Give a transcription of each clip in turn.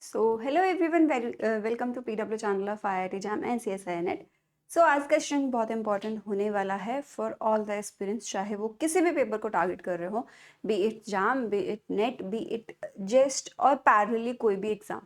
Hello everyone, welcome to PW channel of IIT JAM and CSIR NET. आज का session बहुत important होने वाला है फॉर ऑल द एस्पिरेंट्स, चाहे वो किसी भी पेपर को टारगेट कर रहे हो, be it JAM, be it NET, be it JEST और पैरेलली कोई भी एग्जाम।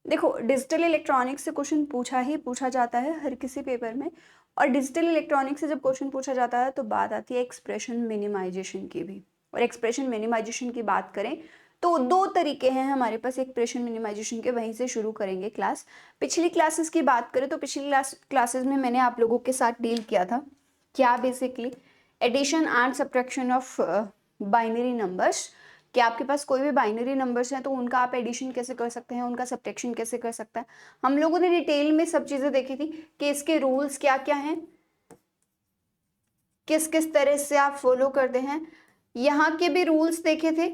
देखो, डिजिटल इलेक्ट्रॉनिक्स से क्वेश्चन पूछा ही पूछा जाता है हर किसी पेपर में। और डिजिटल इलेक्ट्रॉनिक्स से जब क्वेश्चन पूछा जाता है तो बात आती है एक्सप्रेशन मिनिमाइजेशन की भी। और एक्सप्रेशन मिनिमाइजेशन की बात करें तो दो तरीके हैं हमारे पास एक्सप्रेशन मिनिमाइजेशन के, वहीं से शुरू करेंगे क्लास। पिछली क्लासेस की बात करें तो पिछली क्लासेस में मैंने आप लोगों के साथ डील किया था क्या, basically addition and subtraction of binary numbers. कि आपके पास कोई भी बाइनरी नंबर्स हैं तो उनका आप एडिशन कैसे कर सकते हैं, उनका सब्ट्रैक्शन कैसे कर सकते हैं। हम लोगों ने डिटेल में सब चीज़ें देखी थी कि इसके रूल्स क्या क्या हैं, किस किस तरह से आप फॉलो करते हैं। यहाँ के भी रूल्स देखे थे,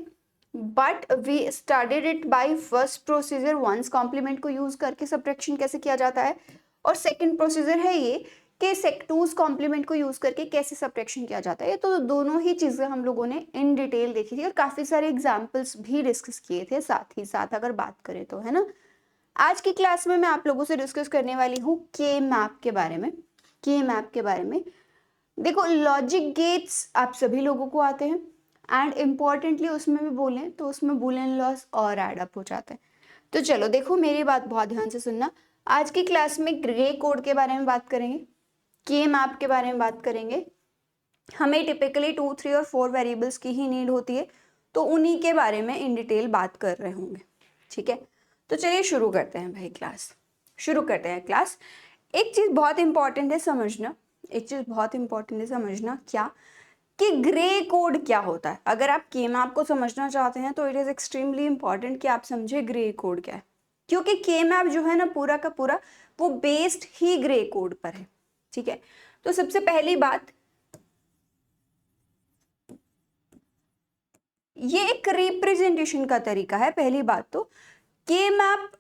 but we started it by first procedure ones complement को यूज करके सब्ट्रैक्शन कैसे किया जाता है, और सेकंड प्रोसीजर है ये कि सेक2 कॉम्प्लीमेंट को यूज करके कैसे सब्ट्रैक्शन किया जाता है। तो दोनों ही चीजें हम लोगों ने इन डिटेल देखी थी और काफी सारे एग्जाम्पल्स भी डिस्कस किए थे साथ ही साथ, अगर बात करें तो, है ना। आज की क्लास में मैं आप लोगों से डिस्कस करने वाली हूँ के मैप के बारे में। के मैप के बारे में देखो, लॉजिक गेट्स आप सभी लोगों को आते हैं एंड इम्पॉर्टेंटली उसमें भी बोलें तो उसमें बूलियन लॉस और एडअप हो जाता है। तो चलो देखो, मेरी बात बहुत ध्यान से सुनना। आज की क्लास में ग्रे कोड के बारे में बात करेंगे, के मैप के बारे में बात करेंगे। हमें टिपिकली 2, 3 और 4 वेरिएबल्स की ही नीड होती है, तो उन्हीं के बारे में इन डिटेल बात कर रहे होंगे। ठीक है, तो चलिए शुरू करते हैं भाई, क्लास शुरू करते हैं क्लास। एक चीज़ बहुत इंपॉर्टेंट है समझना, एक चीज़ बहुत इंपॉर्टेंट है समझना, क्या कि ग्रे कोड क्या होता है। अगर आप के मैप को समझना चाहते हैं तो इट इज़ एक्सट्रीमली इंपॉर्टेंट कि आप समझे ग्रे कोड क्या है, क्योंकि के मैप जो है ना पूरा का पूरा वो बेस्ड ही ग्रे कोड पर है। ठीक है, तो सबसे पहली बात, ये एक रिप्रेजेंटेशन का तरीका है। पहली बात तो के मैप,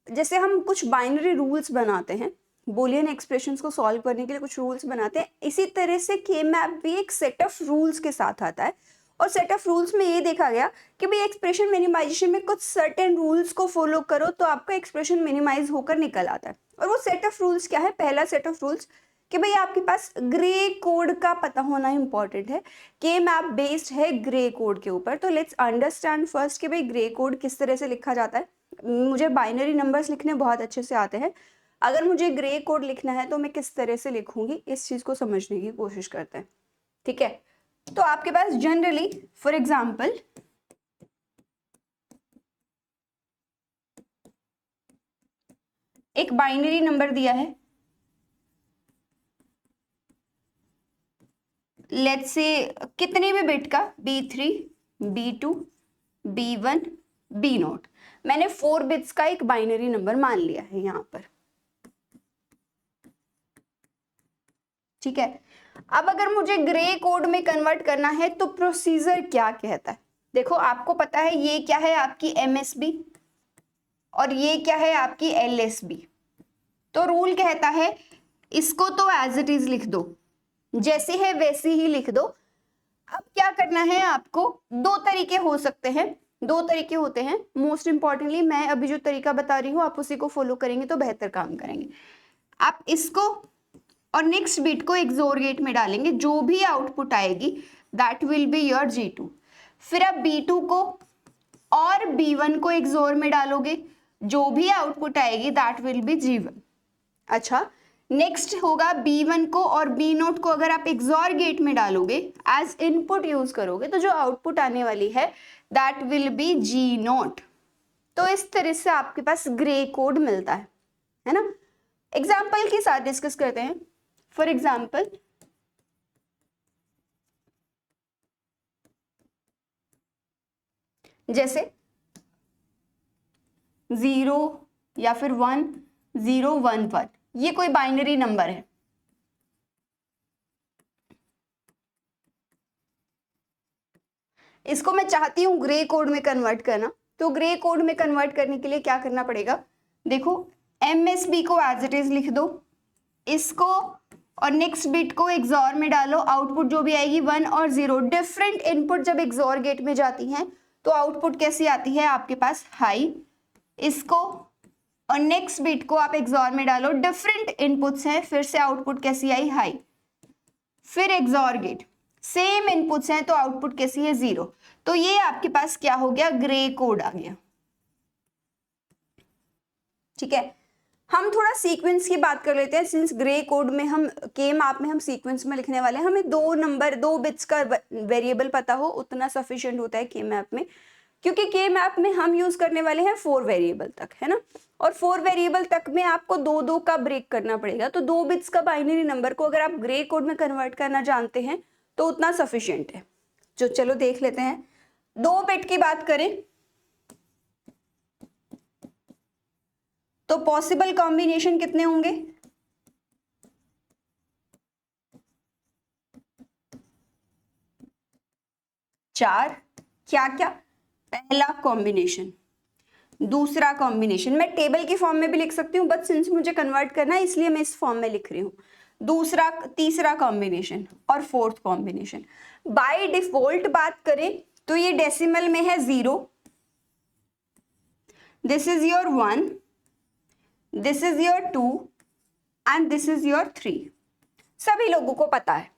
जैसे हम कुछ बाइनरी रूल्स बनाते हैं, बूलियन एक्सप्रेशंस को सॉल्व करने के लिए कुछ रूल्स बनाते हैं, इसी तरह से के मैप भी एक सेट ऑफ रूल्स के साथ आता है। और सेट ऑफ रूल्स में ये देखा गया कि भाई एक्सप्रेशन मिनिमाइजेशन में कुछ सर्टेन रूल्स को फॉलो करो तो आपका एक्सप्रेशन मिनिमाइज होकर निकल आता है। और वो सेट ऑफ रूल्स क्या है? पहला सेट ऑफ रूल्स कि भाई आपके पास ग्रे कोड का पता होना इंपॉर्टेंट है। के मैप बेस्ड है ग्रे कोड के ऊपर। तो लेट्स अंडरस्टैंड फर्स्ट कि भाई ग्रे कोड किस तरह से लिखा जाता है। मुझे बाइनरी नंबर्स लिखने बहुत अच्छे से आते हैं, अगर मुझे ग्रे कोड लिखना है तो मैं किस तरह से लिखूंगी, इस चीज को समझने की कोशिश करते हैं। ठीक है, तो आपके पास जनरली फॉर एग्जांपल एक बाइनरी नंबर दिया है, लेट्स से कितने भी बिट का, B3, B2, B1, B0। मैंने 4 बिट्स का एक बाइनरी नंबर मान लिया है यहाँ पर। ठीक है, अब अगर मुझे ग्रे कोड में कन्वर्ट करना है तो प्रोसीजर क्या कहता है? देखो, आपको पता है ये क्या है आपकी MSB और ये क्या है आपकी LSB। तो रूल कहता है इसको तो एज इट इज लिख दो, जैसे है वैसे ही लिख दो। अब क्या करना है आपको? दो तरीके हो सकते हैं, दो तरीके होते हैं। मोस्ट इंपॉर्टेंटली मैं अभी जो तरीका बता रही हूँ आप उसी को फॉलो करेंगे तो बेहतर काम करेंगे। आप इसको और नेक्स्ट बिट को एक्सोर गेट में डालेंगे, जो भी आउटपुट आएगी that will be your G2। फिर आप B2 को और B1 को एक्सोर में डालोगे, जो भी आउटपुट आएगी दैट विल बी G1। अच्छा, नेक्स्ट होगा B1 को और B0 को अगर आप एक्सोर गेट में डालोगे, एज इनपुट यूज करोगे, तो जो आउटपुट आने वाली है दैट विल बी G0। तो इस तरह से आपके पास ग्रे कोड मिलता है ना। एग्जाम्पल के साथ डिस्कस करते हैं। फॉर एग्जाम्पल, जैसे 0 या फिर 1, 0, 1, 1, ये कोई बाइनरी नंबर है। इसको मैं चाहती हूँ ग्रे कोड में कन्वर्ट करना, तो ग्रे कोड में कन्वर्ट करने के लिए क्या करना पड़ेगा? देखो, MSB को एज इट इज लिख दो, इसको और नेक्स्ट बिट को एक्सोर में डालो, आउटपुट जो भी आएगी 1 और 0। डिफरेंट इनपुट जब एक्सोर गेट में जाती हैं तो आउटपुट कैसी आती है आपके पास? हाई। इसको और नेक्स्ट बिट को आप एक्सॉर में डालो, डिफरेंट इनपुट्स हैं, फिर से आउटपुट कैसी आई, हाई। फिर एक्सॉर गेट, सेम इनपुट्स हैं तो आउटपुट कैसी है, 0। तो ये आपके पास क्या हो गया, ग्रे कोड आ गया। ठीक है, हम थोड़ा सीक्वेंस की बात कर लेते हैं। सिंस ग्रे कोड में हम के मैप में हम सीक्वेंस में लिखने वाले हैं, हमें 2 बिट्स का वेरिएबल पता हो उतना सफिशिएंट होता है के मैप में, क्योंकि के मैप में हम यूज करने वाले हैं 4 वेरिएबल तक, है ना। और 4 वेरिएबल तक में आपको 2-2 का ब्रेक करना पड़ेगा। तो 2 बिट्स का बाइनरी नंबर को अगर आप ग्रे कोड में कन्वर्ट करना जानते हैं तो उतना सफिशिएंट है। जो चलो देख लेते हैं। 2 बिट की बात करें तो पॉसिबल कॉम्बिनेशन कितने होंगे, 4। क्या क्या, पहला कॉम्बिनेशन, दूसरा कॉम्बिनेशन, मैं टेबल की फॉर्म में भी लिख सकती हूँ, बट सिंस मुझे कन्वर्ट करना है इसलिए मैं इस फॉर्म में लिख रही हूँ। दूसरा, तीसरा कॉम्बिनेशन और फोर्थ कॉम्बिनेशन। बाय डिफॉल्ट बात करें तो ये डेसिमल में है 0, this is your 1, this is your 2 and this is your 3। सभी लोगों को पता है,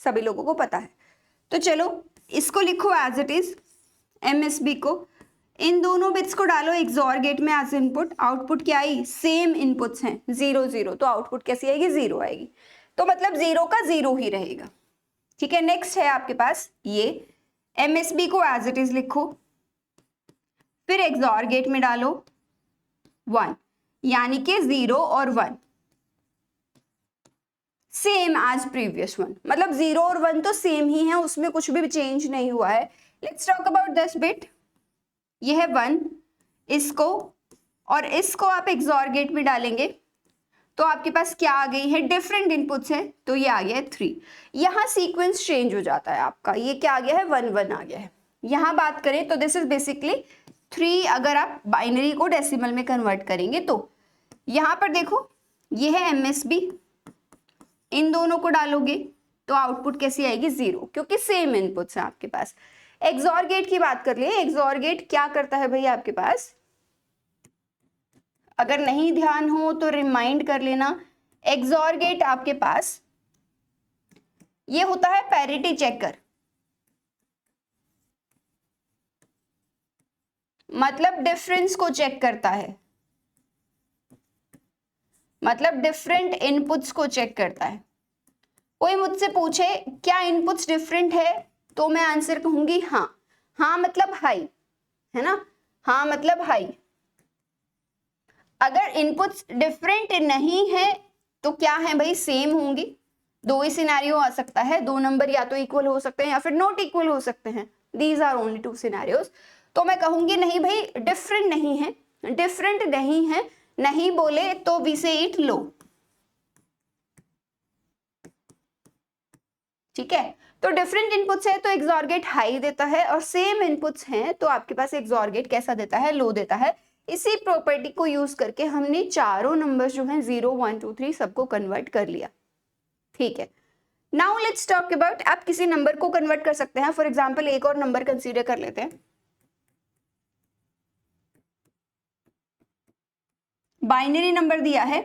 सभी लोगों को पता है। तो चलो इसको लिखो एज इट इज, MSB को, इन दोनों बिट्स को डालो एक्सॉर गेट में एज इनपुट। आउटपुट क्या आई, सेम इनपुट्स हैं 0 0, तो आउटपुट कैसी आएगी, 0 आएगी। तो मतलब 0 का 0 ही रहेगा। ठीक है, नेक्स्ट है आपके पास ये MSB को एज इट इज लिखो, फिर एक्सॉर गेट में डालो 1, यानी कि 0 और 1 सेम एज प्रीवियस वन, मतलब 0 और 1 तो सेम ही है, उसमें कुछ भी चेंज नहीं हुआ है। Let's talk about this bit, ये है 1, इसको और इसको आप एक्सॉर गेट में डालेंगे तो आपके पास क्या आ गई है, डिफरेंट इनपुट्स है, तो ये आ गया है 3। यहाँ सीक्वेंस चेंज हो जाता है आपका, ये क्या आ गया है, 1 1 आ गया है। यहाँ बात करें तो दिस इज बेसिकली 3, अगर आप बाइनरी को डेसिमल में कन्वर्ट करेंगे तो। यहाँ पर देखो ये है MSB, इन दोनों को डालोगे तो आउटपुट कैसी आएगी, 0, क्योंकि सेम इनपुट्स हैं आपके पास। एक्सॉर गेट की बात कर लिए, एक्सॉर गेट क्या करता है भाई आपके पास, अगर नहीं ध्यान हो तो रिमाइंड कर लेना। एक्सॉर गेट आपके पास ये होता है पैरिटी चेकर, मतलब डिफरेंस को चेक करता है, मतलब डिफरेंट इनपुट्स को चेक करता है। कोई मुझसे पूछे क्या इनपुट्स डिफरेंट है तो मैं आंसर कहूंगी हाँ। हाँ मतलब हाई, है ना, हाँ मतलब हाई। अगर इनपुट्स डिफरेंट नहीं है तो क्या है भाई, सेम होंगी। 2 ही सिनेरियो आ सकता है, 2 नंबर या तो इक्वल हो सकते हैं या फिर नॉट इक्वल हो सकते हैं, दीज आर ओनली 2 सिनेरियोस। तो मैं कहूंगी नहीं भाई डिफरेंट नहीं है, डिफरेंट नहीं है, नहीं बोले तो वी से इट लो। ठीक है, तो डिफरेंट इनपुट्स है तो एक्सॉर गेट हाई देता है, और सेम इनपुट्स हैं तो आपके पास एक्सॉर गेट कैसा देता है, लो देता है। इसी प्रॉपर्टी को यूज करके हमने चारों नंबर्स जो हैं 0 1 2 3 सबको कन्वर्ट कर लिया। ठीक है, नाउ लेट्स टॉक अबाउट, आप किसी नंबर को कन्वर्ट कर सकते हैं। फॉर एग्जांपल एक और नंबर कंसीडर कर लेते हैं, बाइनरी नंबर दिया है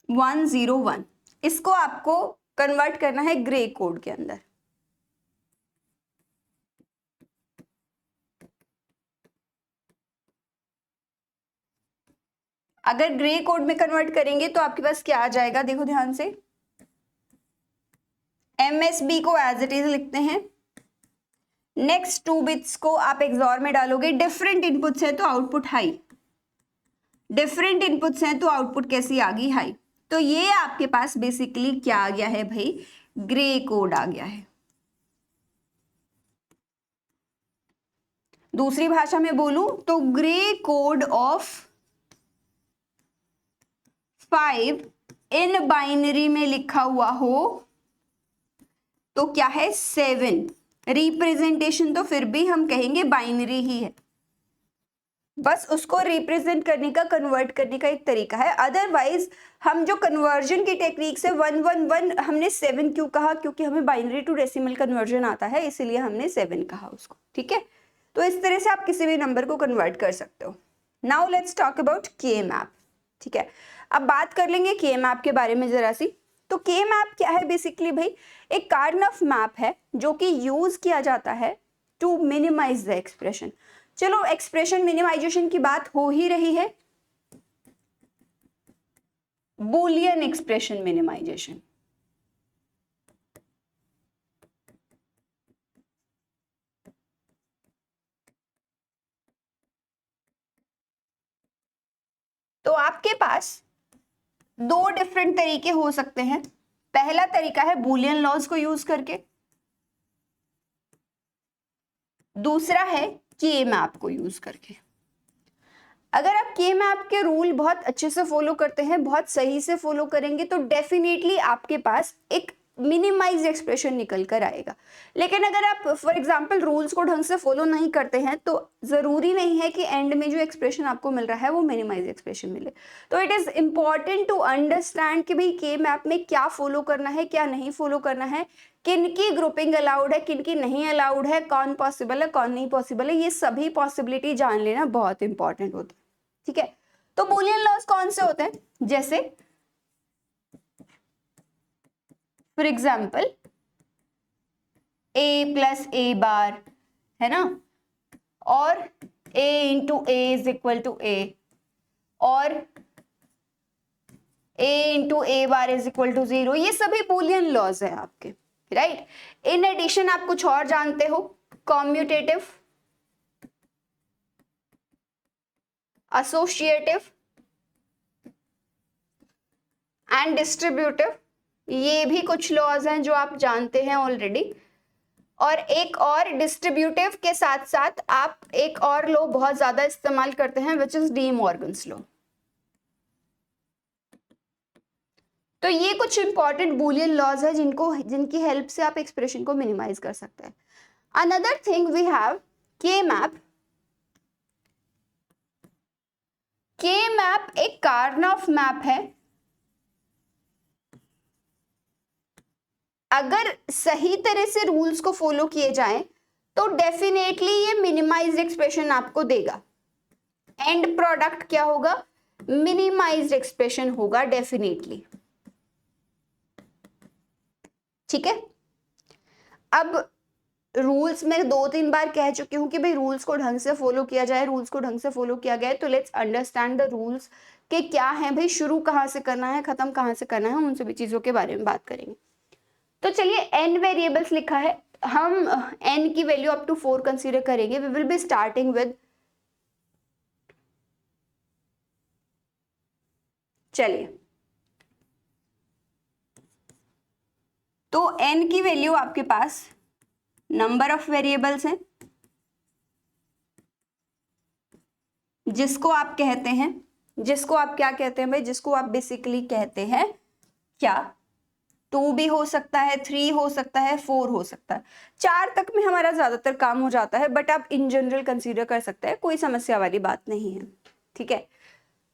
101, इसको आपको कन्वर्ट करना है ग्रे कोड के अंदर। अगर ग्रे कोड में कन्वर्ट करेंगे तो आपके पास क्या आ जाएगा, देखो ध्यान से, MSB को एज इट इज लिखते हैं, नेक्स्ट 2 बिट्स को आप एक्सॉर में डालोगे, डिफरेंट इनपुट्स है तो आउटपुट हाई, डिफरेंट इनपुट्स हैं तो आउटपुट कैसी आ गई, हाई। तो ये आपके पास बेसिकली क्या आ गया है भाई, ग्रे कोड आ गया है। दूसरी भाषा में बोलूं तो grey code of 5 in binary में लिखा हुआ हो तो क्या है, 7। रिप्रेजेंटेशन तो फिर भी हम कहेंगे बाइनरी ही है, बस उसको रिप्रेजेंट करने का, कन्वर्ट करने का एक तरीका है। अदरवाइज हम जो कन्वर्जन की टेक्निक से 111 हमने 7 क्यों कहा, क्योंकि हमें बाइनरी टू डेसिमल कन्वर्जन आता है, इसीलिए हमने 7 कहा उसको, ठीक है। तो इस तरह से आप किसी भी नंबर को कन्वर्ट कर सकते हो। नाउ लेट्स टॉक अबाउट के मैप, ठीक है। अब बात कर लेंगे के मैप के बारे में जरा सी। तो के मैप क्या है बेसिकली भाई, एक कार्नफ मैप है जो कि यूज किया जाता है टू मिनिमाइज द एक्सप्रेशन। चलो एक्सप्रेशन मिनिमाइजेशन की बात हो ही रही है, बूलियन एक्सप्रेशन मिनिमाइजेशन। तो आपके पास दो डिफरेंट तरीके हो सकते हैं। पहला तरीका है बूलियन लॉज को यूज करके, दूसरा है के मैप को यूज करके। अगर आप के मैप के रूल बहुत अच्छे से फॉलो करते हैं, बहुत सही से फॉलो करेंगे, तो डेफिनेटली आपके पास एक मिनिमाइज एक्सप्रेशन निकल कर आएगा। लेकिन अगर आप फॉर एग्जांपल रूल्स को ढंग से फॉलो नहीं करते हैं, तो जरूरी नहीं है कि एंड में जो एक्सप्रेशन आपको मिल रहा है वो मिनिमाइज एक्सप्रेशन मिले। तो it is important to understand कि भाई के मैप में क्या फॉलो करना है, क्या नहीं फॉलो करना है, किन की ग्रुपिंग अलाउड है, किन की नहीं अलाउड है, कौन पॉसिबल है, कौन नहीं पॉसिबल है, ये सभी पॉसिबिलिटी जान लेना बहुत इंपॉर्टेंट होता है, ठीक है। तो बूलियन लॉज कौन से होते हैं, जैसे for example A plus A bar, है ना, और a into A is equal to A, और a into A bar is equal to 0, ये सभी बूलियन लॉज है आपके, राइट। इन एडिशन आप कुछ और जानते हो, कॉम्यूटेटिव, एसोसिएटिव एंड डिस्ट्रीब्यूटिव, ये भी कुछ लॉज हैं जो आप जानते हैं ऑलरेडी। और एक और डिस्ट्रीब्यूटिव के साथ साथ आप एक और लॉ बहुत ज्यादा इस्तेमाल करते हैं, which is D Morgan's law. तो ये कुछ इंपॉर्टेंट बूलियन लॉज है जिनकी हेल्प से आप एक्सप्रेशन को मिनिमाइज कर सकते हैं। अनदर थिंग वी हैव के मैप। के मैप एक कार्नफ मैप है। अगर सही तरह से रूल्स को फॉलो किए जाएं तो डेफिनेटली ये मिनिमाइज्ड एक्सप्रेशन आपको देगा। एंड प्रोडक्ट क्या होगा, मिनिमाइज्ड एक्सप्रेशन होगा डेफिनेटली, ठीक है। अब रूल्स में 2-3 बार कह चुकी हूं कि भाई रूल्स को ढंग से फॉलो किया जाए, रूल्स को ढंग से फॉलो किया गया, तो लेट्स अंडरस्टैंड द रूल्स के क्या है भाई, शुरू कहां से करना है, खत्म कहां से करना है, उन सभी चीजों के बारे में बात करेंगे। तो चलिए n वेरिएबल्स लिखा है, हम n की वैल्यू अप टू 4 कंसीडर करेंगे। We will be starting with, चलिए, तो n की वैल्यू आपके पास नंबर ऑफ वेरिएबल्स हैं, जिसको आप कहते हैं, जिसको आप क्या कहते हैं भाई, जिसको आप बेसिकली कहते हैं क्या, 2 भी हो सकता है, 3 हो सकता है, 4 हो सकता है, 4 तक में हमारा ज्यादातर काम हो जाता है, बट आप इन जनरल कंसीडर कर सकते हैं, कोई समस्या वाली बात नहीं है, ठीक है।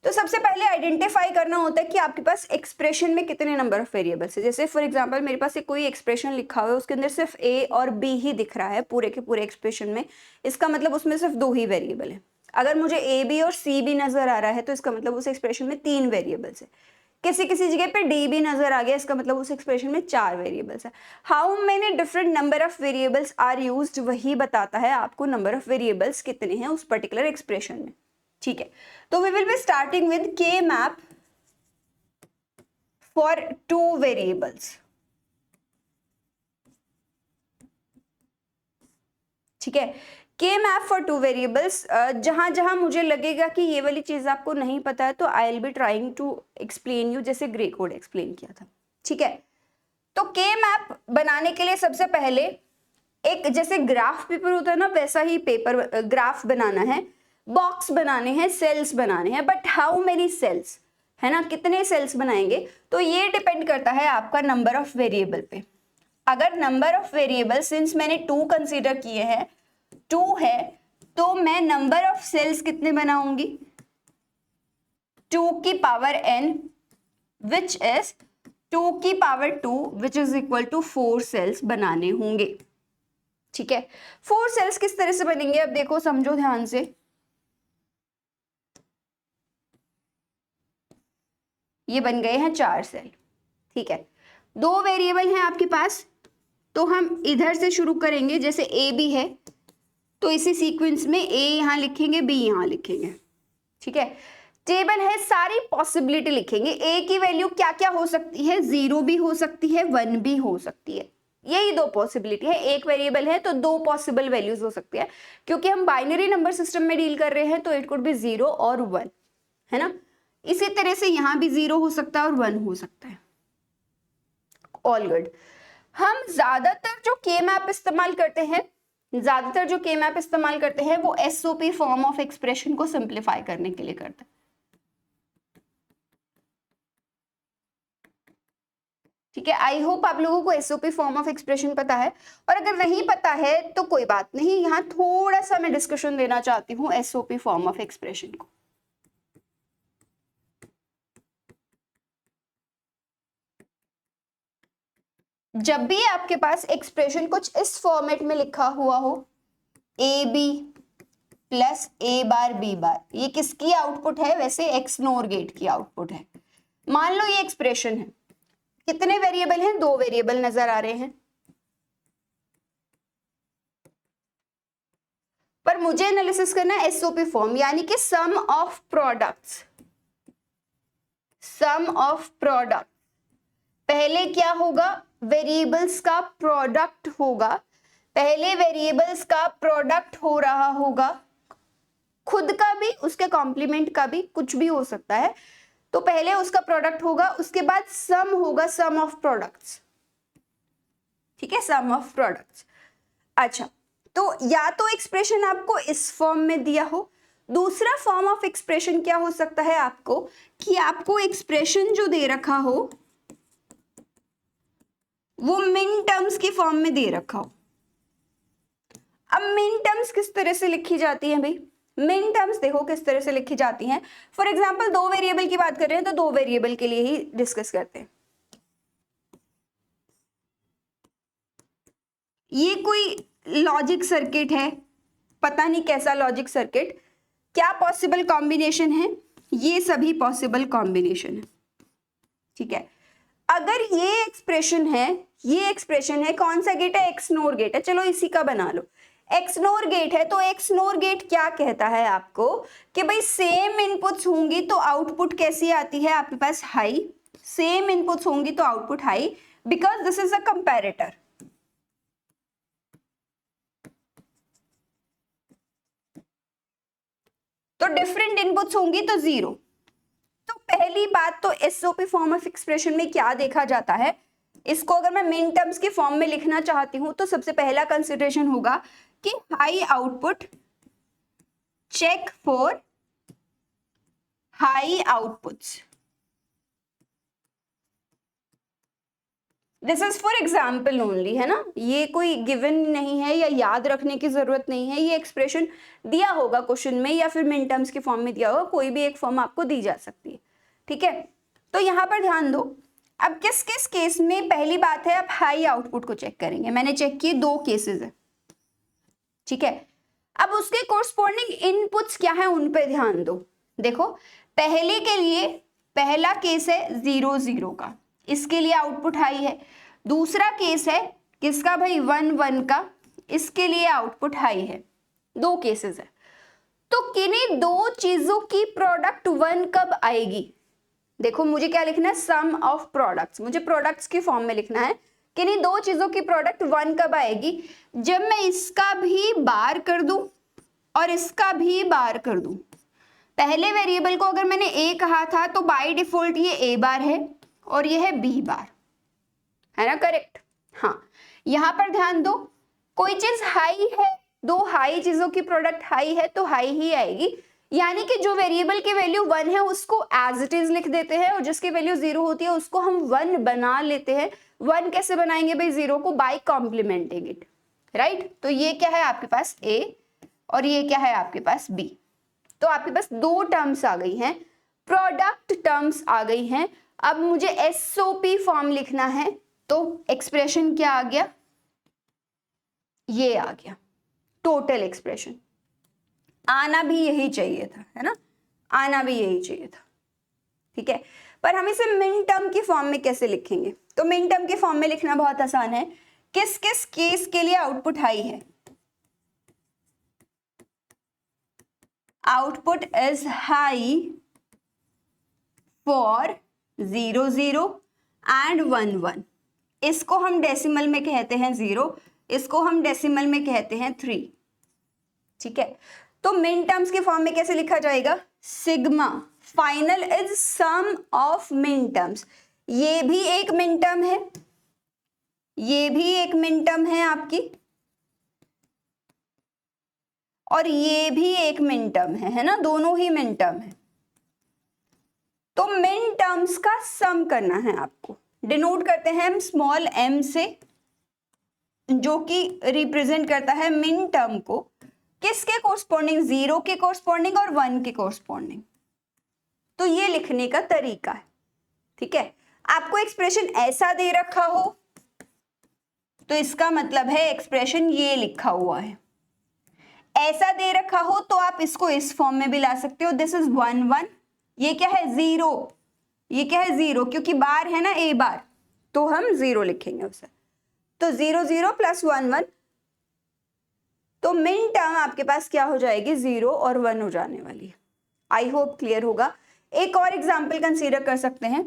तो सबसे पहले आइडेंटिफाई करना होता है कि आपके पास एक्सप्रेशन में कितने नंबर ऑफ वेरिएबल्स है। जैसे फॉर एग्जांपल मेरे पास एक कोई एक्सप्रेशन लिखा हुआ है, उसके अंदर सिर्फ a और b ही दिख रहा है पूरे के पूरे एक्सप्रेशन में, इसका मतलब उसमें सिर्फ 2 ही वेरिएबल है। अगर मुझे a b और c भी नजर आ रहा है तो इसका मतलब उस एक्सप्रेशन में 3 वेरिएबल्स है। किसी किसी जगह पे डी भी नजर आ गया, इसका मतलब उस एक्सप्रेशन में 4 वेरिएबल्स है। How many different number of variables are used, वही बताता है आपको नंबर ऑफ वेरिएबल्स कितने हैं उस पर्टिकुलर एक्सप्रेशन में, ठीक है। तो we will be starting with K map for 2 variables, ठीक है। के मैप फॉर 2 वेरिएबल्स, जहां जहां मुझे लगेगा कि ये वाली चीज आपको नहीं पता है तो I will be trying to explain you, जैसे ग्रे कोड एक्सप्लेन किया था, ठीक है। तो के मैप बनाने के लिए सबसे पहले एक जैसे ग्राफ पेपर होता है ना, वैसा ही पेपर ग्राफ बनाना है, बॉक्स बनाने हैं, सेल्स बनाने हैं, बट हाउ मेनी सेल्स, है ना, कितने सेल्स बनाएंगे, तो ये डिपेंड करता है आपका नंबर ऑफ वेरिएबल पे। अगर नंबर ऑफ वेरिएबल सिंस मैंने 2 कंसीडर किए हैं, 2 है, तो मैं नंबर ऑफ सेल्स कितने बनाऊंगी, 2 की पावर n विच इज 2 की power 2 which is equal to 4 cells बनाने होंगे। ठीक है, 4 सेल्स किस तरह से बनेंगे, अब देखो समझो ध्यान से। ये बन गए हैं 4 सेल। ठीक है, 2 वेरिएबल हैं आपके पास, तो हम इधर से शुरू करेंगे, जैसे ए बी है तो इसी सीक्वेंस में ए यहां लिखेंगे, बी यहां लिखेंगे। ठीक है, टेबल है, सारी पॉसिबिलिटी लिखेंगे। ए की वैल्यू क्या क्या हो सकती है, 0 भी हो सकती है, 1 भी हो सकती है, यही 2 पॉसिबिलिटी है। एक वेरिएबल है तो 2 पॉसिबल वैल्यूज हो सकती है, क्योंकि हम बाइनरी नंबर सिस्टम में डील कर रहे हैं, तो इट कुड बी 0 और 1, है ना। इसी तरह से यहां भी 0 हो सकता है और 1 हो सकता है। All good. हम ज्यादातर जो के मैप इस्तेमाल करते हैं, वो एसओपी फॉर्म ऑफ एक्सप्रेशन को सिंप्लीफाई करने के लिए करते हैं। ठीक है, आई होप आप लोगों को एसओपी फॉर्म ऑफ एक्सप्रेशन पता है, और अगर नहीं पता है तो कोई बात नहीं, यहाँ थोड़ा सा मैं डिस्कशन देना चाहती हूँ एसओपी फॉर्म ऑफ एक्सप्रेशन को। जब भी आपके पास एक्सप्रेशन कुछ इस फॉर्मेट में लिखा हुआ हो, A B plus A bar B bar, ये किसकी आउटपुट है, वैसे एक्स नोर गेट की आउटपुट है। मान लो ये एक्सप्रेशन है, कितने वेरिएबल हैं, 2 वेरिएबल नजर आ रहे हैं, पर मुझे एनालिसिस करना है एसओपी फॉर्म, यानी कि सम ऑफ प्रोडक्ट्स। पहले क्या होगा, वेरिएबल्स का प्रोडक्ट होगा, पहले वेरिएबल्स का प्रोडक्ट हो रहा होगा, खुद का भी उसके कॉम्प्लीमेंट का भी, कुछ भी हो सकता है, तो पहले उसका प्रोडक्ट होगा, उसके बाद सम होगा, सम ऑफ प्रोडक्ट्स। ठीक है, सम ऑफ प्रोडक्ट्स। अच्छा, तो या तो एक्सप्रेशन आपको इस फॉर्म में दिया हो, दूसरा फॉर्म ऑफ एक्सप्रेशन क्या हो सकता है आपको, कि आपको एक्सप्रेशन जो दे रखा हो वो मिन टर्म्स की फॉर्म में दे रखा हो। अब मिन टर्म्स किस तरह से लिखी जाती हैं भाई, मिन टर्म्स देखो किस तरह से लिखी जाती हैं। फॉर एग्जांपल 2 वेरिएबल की बात कर रहे हैं, तो 2 वेरिएबल के लिए ही डिस्कस करते हैं। ये कोई लॉजिक सर्किट है, पता नहीं कैसा लॉजिक सर्किट, क्या पॉसिबल कॉम्बिनेशन है, ये सभी पॉसिबल कॉम्बिनेशन है। ठीक है, अगर ये एक्सप्रेशन है, कौन सा गेट है, एक्स नोर गेट है, चलो इसी का बना लो, एक्स नोर गेट है, तो एक्स नोर गेट क्या कहता है आपको, कि भाई सेम इनपुट्स होंगी तो आउटपुट कैसी आती है आपके पास, हाई। सेम इनपुट्स होंगी तो output high, because this is a comparator. तो डिफरेंट इनपुट्स होंगी तो 0। तो पहली बात तो एसओपी फॉर्म ऑफ एक्सप्रेशन में क्या देखा जाता है, इसको अगर मैं मिन टर्म्स के फॉर्म में लिखना चाहती हूं, तो सबसे पहला कंसिडरेशन होगा कि high output, check for high outputs. This is for example only, है ना, ये कोई गिवन नहीं है या याद रखने की जरूरत नहीं है, ये एक्सप्रेशन दिया होगा क्वेश्चन में या फिर मिन टर्म्स के फॉर्म में दिया होगा, कोई भी एक फॉर्म आपको दी जा सकती है। ठीक है, तो यहां पर ध्यान दो, अब किस किस केस में, पहली बात है आप हाई आउटपुट को चेक करेंगे, मैंने चेक किए 2 केसेस है। ठीक है, अब उसके कोरस्पॉन्डिंग इनपुट्स क्या है उन पे ध्यान दो। देखो, पहले के लिए पहला केस है 0 0 का, इसके लिए आउटपुट हाई है। दूसरा केस है किसका भाई, 1 1 का, इसके लिए आउटपुट हाई है। 2 केसेस है, तो किन्हीं 2 चीजों की प्रोडक्ट 1 कब आएगी, देखो मुझे क्या लिखना है, सम ऑफ प्रोडक्ट्स, मुझे प्रोडक्ट्स के फॉर्म में लिखना है, किन्हीं 2 चीजों की प्रोडक्ट 1 कब आएगी, जब मैं इसका भी बार कर दूं और इसका भी बार कर दूं। पहले वेरिएबल को अगर मैंने ए कहा था, तो बाय डिफॉल्ट ये ए बार है और ये है बी बार, है ना, करेक्ट। हाँ, यहां पर ध्यान दो, कोई चीज हाई है, 2 हाई चीजों की प्रोडक्ट हाई है तो हाई ही आएगी, यानी कि जो वेरिएबल की वैल्यू 1 है उसको एज इट इज लिख देते हैं, और जिसकी वैल्यू 0 होती है उसको हम 1 बना लेते हैं। 1 कैसे बनाएंगे भाई, 0 को बाय कॉम्प्लीमेंटिंग इट, राइट। तो ये क्या है आपके पास ए, और ये क्या है आपके पास बी। तो आपके पास दो टर्म्स आ गई हैं, प्रोडक्ट टर्म्स आ गई हैं। अब मुझे एसओपी फॉर्म लिखना है, तो एक्सप्रेशन क्या आ गया, ये आ गया टोटल एक्सप्रेशन। आना भी यही चाहिए था, है ना, आना भी यही चाहिए था, ठीक है। पर हम इसे मिन टर्म की फॉर्म में कैसे लिखेंगे, तो मिन टर्म की फॉर्म में लिखना बहुत आसान है। किस किस केस के लिए आउटपुट हाई है, output is high for 0 0 and 1 1। इसको हम डेसिमल में कहते हैं 0, इसको हम डेसिमल में कहते हैं 3, ठीक है। तो मिन टर्म्स के फॉर्म में कैसे लिखा जाएगा, sigma final is sum of min terms. ये भी एक मिन टर्म है, ये भी एक मिन टर्म है आपकी, और ये भी एक मिन टर्म है ना, दोनों ही मिन टर्म है। तो मिन टर्म्स का सम करना है आपको, डिनोट करते हैं हम स्मॉल m से, जो कि रिप्रेजेंट करता है मिन टर्म को, किसके कोरस्पॉन्डिंग, 0 के कोरस्पॉन्डिंग और 1 के कोरस्पॉन्डिंग। तो ये लिखने का तरीका है, ठीक है। आपको एक्सप्रेशन ऐसा दे रखा हो तो इसका मतलब है एक्सप्रेशन ये लिखा हुआ है, ऐसा दे रखा हो तो आप इसको इस फॉर्म में भी ला सकते हो, दिस इज 1 1, ये क्या है 0, ये क्या है 0, क्योंकि बार है ना ए बार, तो हम 0 लिखेंगे उसे, तो 0 0 प्लस 1 1, तो मिन टर्म आपके पास क्या हो जाएगी, 0 और 1 हो जाने वाली है। आई होप क्लियर होगा। एक और एग्जाम्पल कंसीडर कर सकते हैं,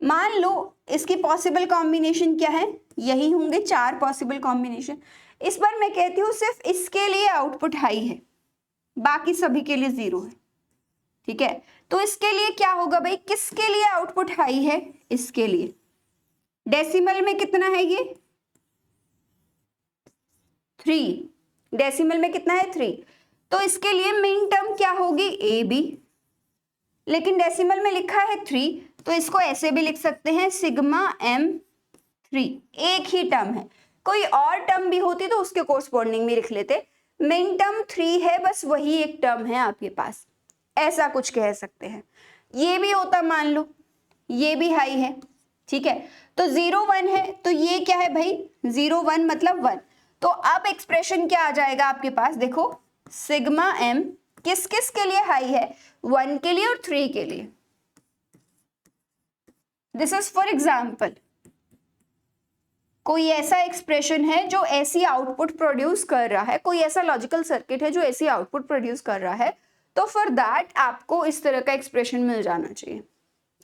मान लो इसकी पॉसिबल कॉम्बिनेशन क्या है, यही होंगे 4 पॉसिबल कॉम्बिनेशन। इस बार मैं कहती हूँ सिर्फ इसके लिए आउटपुट हाई है, बाकी सभी के लिए 0 है, ठीक है। तो इसके लिए क्या होगा भाई, किसके लिए आउटपुट हाई है, इसके लिए डेसिमल में कितना है ये 3, डेसिमल में कितना है 3, तो इसके लिए मिन टर्म क्या होगी ए बी, लेकिन डेसिमल में लिखा है 3, तो इसको ऐसे भी लिख सकते हैं सिग्मा m3, एक ही टर्म है, कोई और टर्म भी होती तो उसके कोरस्पॉन्डिंग भी लिख लेते, मिन टर्म 3 है, बस वही एक टर्म है आपके पास, ऐसा कुछ कह सकते हैं। ये भी होता मान लो, ये भी हाई है, ठीक है। तो 0 1 है, तो ये क्या है भाई 0 1 मतलब 1, तो अब एक्सप्रेशन क्या आ जाएगा आपके पास, देखो सिग्मा m किस किस के लिए हाई है, 1 के लिए और 3 के लिए। दिस इज फॉर एग्जाम्पल, कोई ऐसा एक्सप्रेशन है जो ऐसी आउटपुट प्रोड्यूस कर रहा है, कोई ऐसा लॉजिकल सर्किट है जो ऐसी आउटपुट प्रोड्यूस कर रहा है, तो फॉर दैट आपको इस तरह का एक्सप्रेशन मिल जाना चाहिए,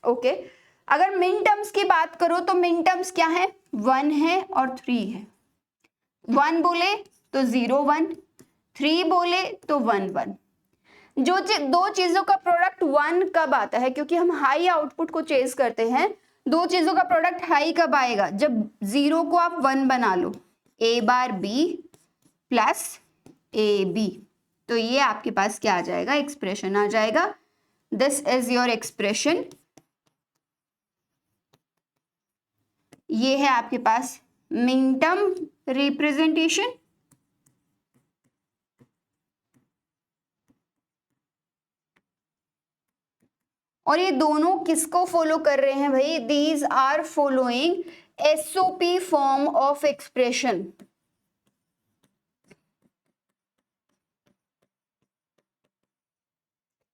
ओके। अगर मिन टर्म्स की बात करो तो मिन टर्म्स क्या है, 1 है और 3 है, 1 बोले तो 0 1, 3 बोले तो 1 1। जो दो चीजों का प्रोडक्ट 1 कब आता है, क्योंकि हम हाई आउटपुट को चेज करते हैं, दो चीजों का प्रोडक्ट हाई कब आएगा, जब 0 को आप 1 बना लो, ए bar B plus A B, तो ये आपके पास क्या आ जाएगा, एक्सप्रेशन आ जाएगा। दिस इज योर एक्सप्रेशन, ये है आपके पास मिन टर्म रिप्रेजेंटेशन, और ये दोनों किसको फॉलो कर रहे हैं भाई, these are following SOP form of expression.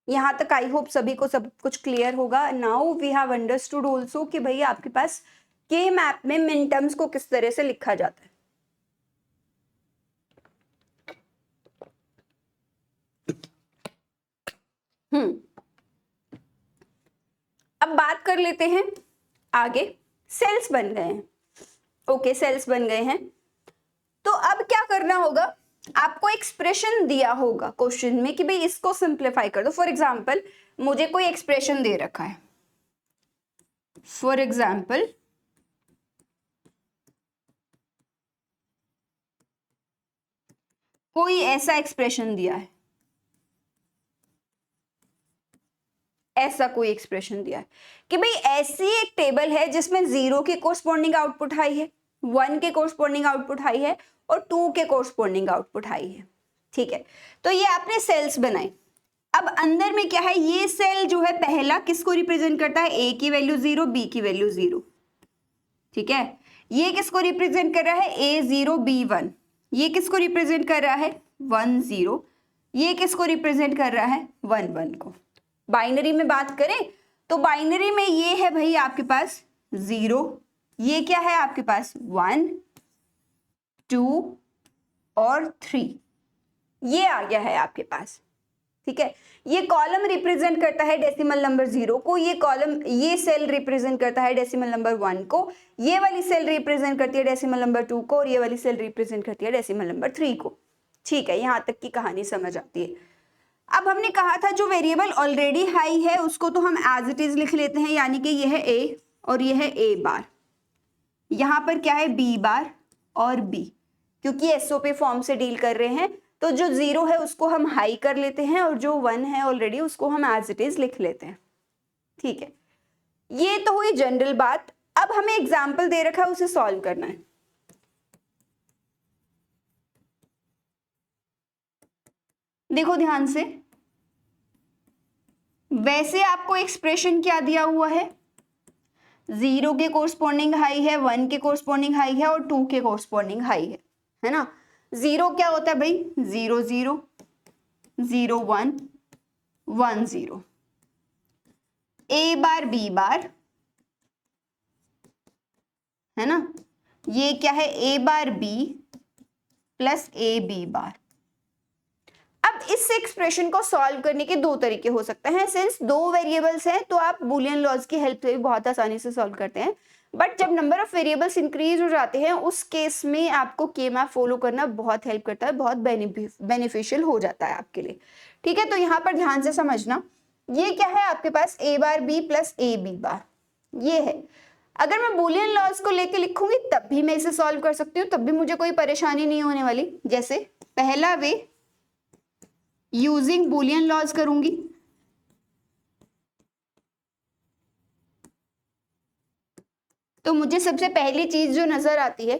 यहां तक आई होप सभी को सब कुछ क्लियर होगा। Now we have understood also कि भाई आपके पास के मैप में मिन टर्म्स को किस तरह से लिखा जाता है। अब बात कर लेते हैं आगे, सेल्स बन गए हैं, ओके सेल्स बन गए हैं, तो अब क्या करना होगा, आपको एक्सप्रेशन दिया होगा क्वेश्चन में कि भाई इसको सिंप्लीफाई कर दो। फॉर एग्जांपल मुझे कोई एक्सप्रेशन दे रखा है, फॉर एग्जांपल कोई ऐसा एक्सप्रेशन दिया है, ऐसा कोई एक्सप्रेशन दिया है कि भाई ऐसी एक टेबल है जिसमें 0 के कोरस्पॉन्डिंग आउटपुट हाई है, 1 के कोरस्पॉन्डिंग आउटपुट हाई है और 2 के कोरस्पॉन्डिंग आउटपुट हाई है। ठीक है, तो ये आपने सेल्स बनाए। अब अंदर में क्या है, ये सेल जो है पहला किसको रिप्रेजेंट करता है, ए की वैल्यू 0, बी की वैल्यू 0। ठीक है, ये किसको रिप्रेजेंट कर रहा है, A0 B1। ये किसको रिप्रेजेंट कर रहा है, 1 0। ये किसको रिप्रेजेंट कर रहा है, 1 1 को। बाइनरी में बात करें तो बाइनरी में ये है भाई आपके पास 0, ये क्या है आपके पास 1 2 और 3, ये आ गया है आपके पास। ठीक है, ये कॉलम रिप्रेजेंट करता है डेसिमल नंबर 0 को, ये कॉलम, ये सेल रिप्रेजेंट करता है डेसिमल नंबर 1 को, ये वाली सेल रिप्रेजेंट करती है डेसिमल नंबर 2 को और ये वाली सेल रिप्रेजेंट करती है डेसिमल नंबर 3 को। ठीक है, यहां तक की कहानी समझ आती है। अब हमने कहा था जो वेरिएबल ऑलरेडी हाई है उसको तो हम एज इट इज लिख लेते हैं, यानी कि यह है ए और यह है ए बार, यहां पर क्या है बी बार और बी, क्योंकि एसओपी फॉर्म से डील कर रहे हैं तो जो 0 है उसको हम हाई कर लेते हैं और जो 1 है ऑलरेडी उसको हम एज इट इज लिख लेते हैं। ठीक है, ये तो हुई जनरल बात। अब हमें एग्जाम्पल दे रखा है, उसे सॉल्व करना है। देखो ध्यान से, वैसे आपको एक्सप्रेशन क्या दिया हुआ है, 0 के कोरस्पॉन्डिंग हाई है, 1 के कोरस्पॉन्डिंग हाई है और 2 के कोरस्पॉन्डिंग हाई है ना। 0 क्या होता है भाई, 0 0 0 1 1 0, ए बार बी बार है ना, ये क्या है A bar B plus A B bar. अब इस एक्सप्रेशन को सॉल्व करने के दो तरीके हो सकते हैं। सिंस दो वेरिएबल्स हैं तो आप बूलियन लॉज की हेल्प से भी बहुत आसानी से सॉल्व करते हैं, बट जब नंबर ऑफ वेरिएबल्स इंक्रीज हो जाते हैं उस केस में आपको के मैप फॉलो करना बहुत हेल्प करता है, बहुत बेनिफिशियल हो जाता है आपके लिए। ठीक है, तो यहाँ पर ध्यान से समझना, ये क्या है आपके पास A bar B plus A B bar, ये है। अगर मैं बूलियन लॉज को लेके लिखूंगी तब भी मैं इसे सॉल्व कर सकती हूँ, तब भी मुझे कोई परेशानी नहीं होने वाली। जैसे पहला वे यूजिंग बूलियन लॉज करूंगी, तो मुझे सबसे पहली चीज जो नजर आती है,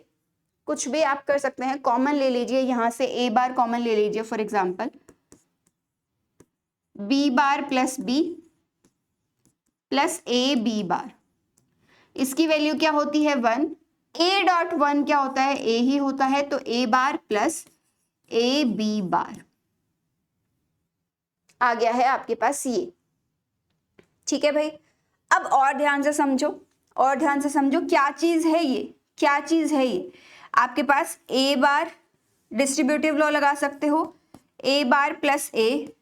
कुछ भी आप कर सकते हैं, कॉमन ले लीजिए, यहां से ए बार कॉमन ले लीजिए, for example B bar plus B plus A B bar, इसकी वैल्यू क्या होती है 1, ए डॉट 1 क्या होता है, ए ही होता है, तो ए बार प्लस ए बी बार आ गया है आपके पास ये। ठीक है भाई, अब और ध्यान से समझो, और ध्यान से समझो क्या चीज है ये, क्या चीज है ये। आपके पास ए बार डिस्ट्रीब्यूटिव लॉ लगा सकते हो, ए बार प्लस ए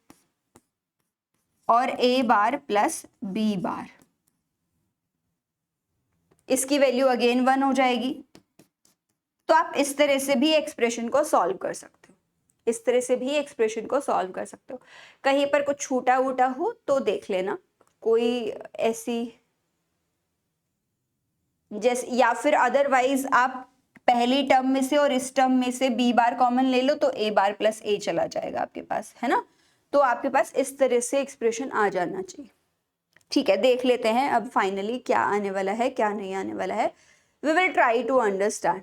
और ए बार प्लस बी बार, इसकी वैल्यू अगेन 1 हो जाएगी। तो आप इस तरह से भी एक्सप्रेशन को सॉल्व कर सकते हो, इस तरह से भी एक्सप्रेशन को सॉल्व कर सकते हो। कहीं पर कुछ छूटा वूटा हो तो देख लेना, कोई ऐसी जैसे, या फिर अदरवाइज आप पहली टर्म में से और इस टर्म में से बी बार कॉमन ले लो तो ए बार प्लस ए चला जाएगा आपके पास, है ना। तो आपके पास इस तरह से एक्सप्रेशन आ जाना चाहिए। ठीक है, देख लेते हैं अब फाइनली क्या आने वाला है, क्या नहीं आने वाला है। We will try to understand.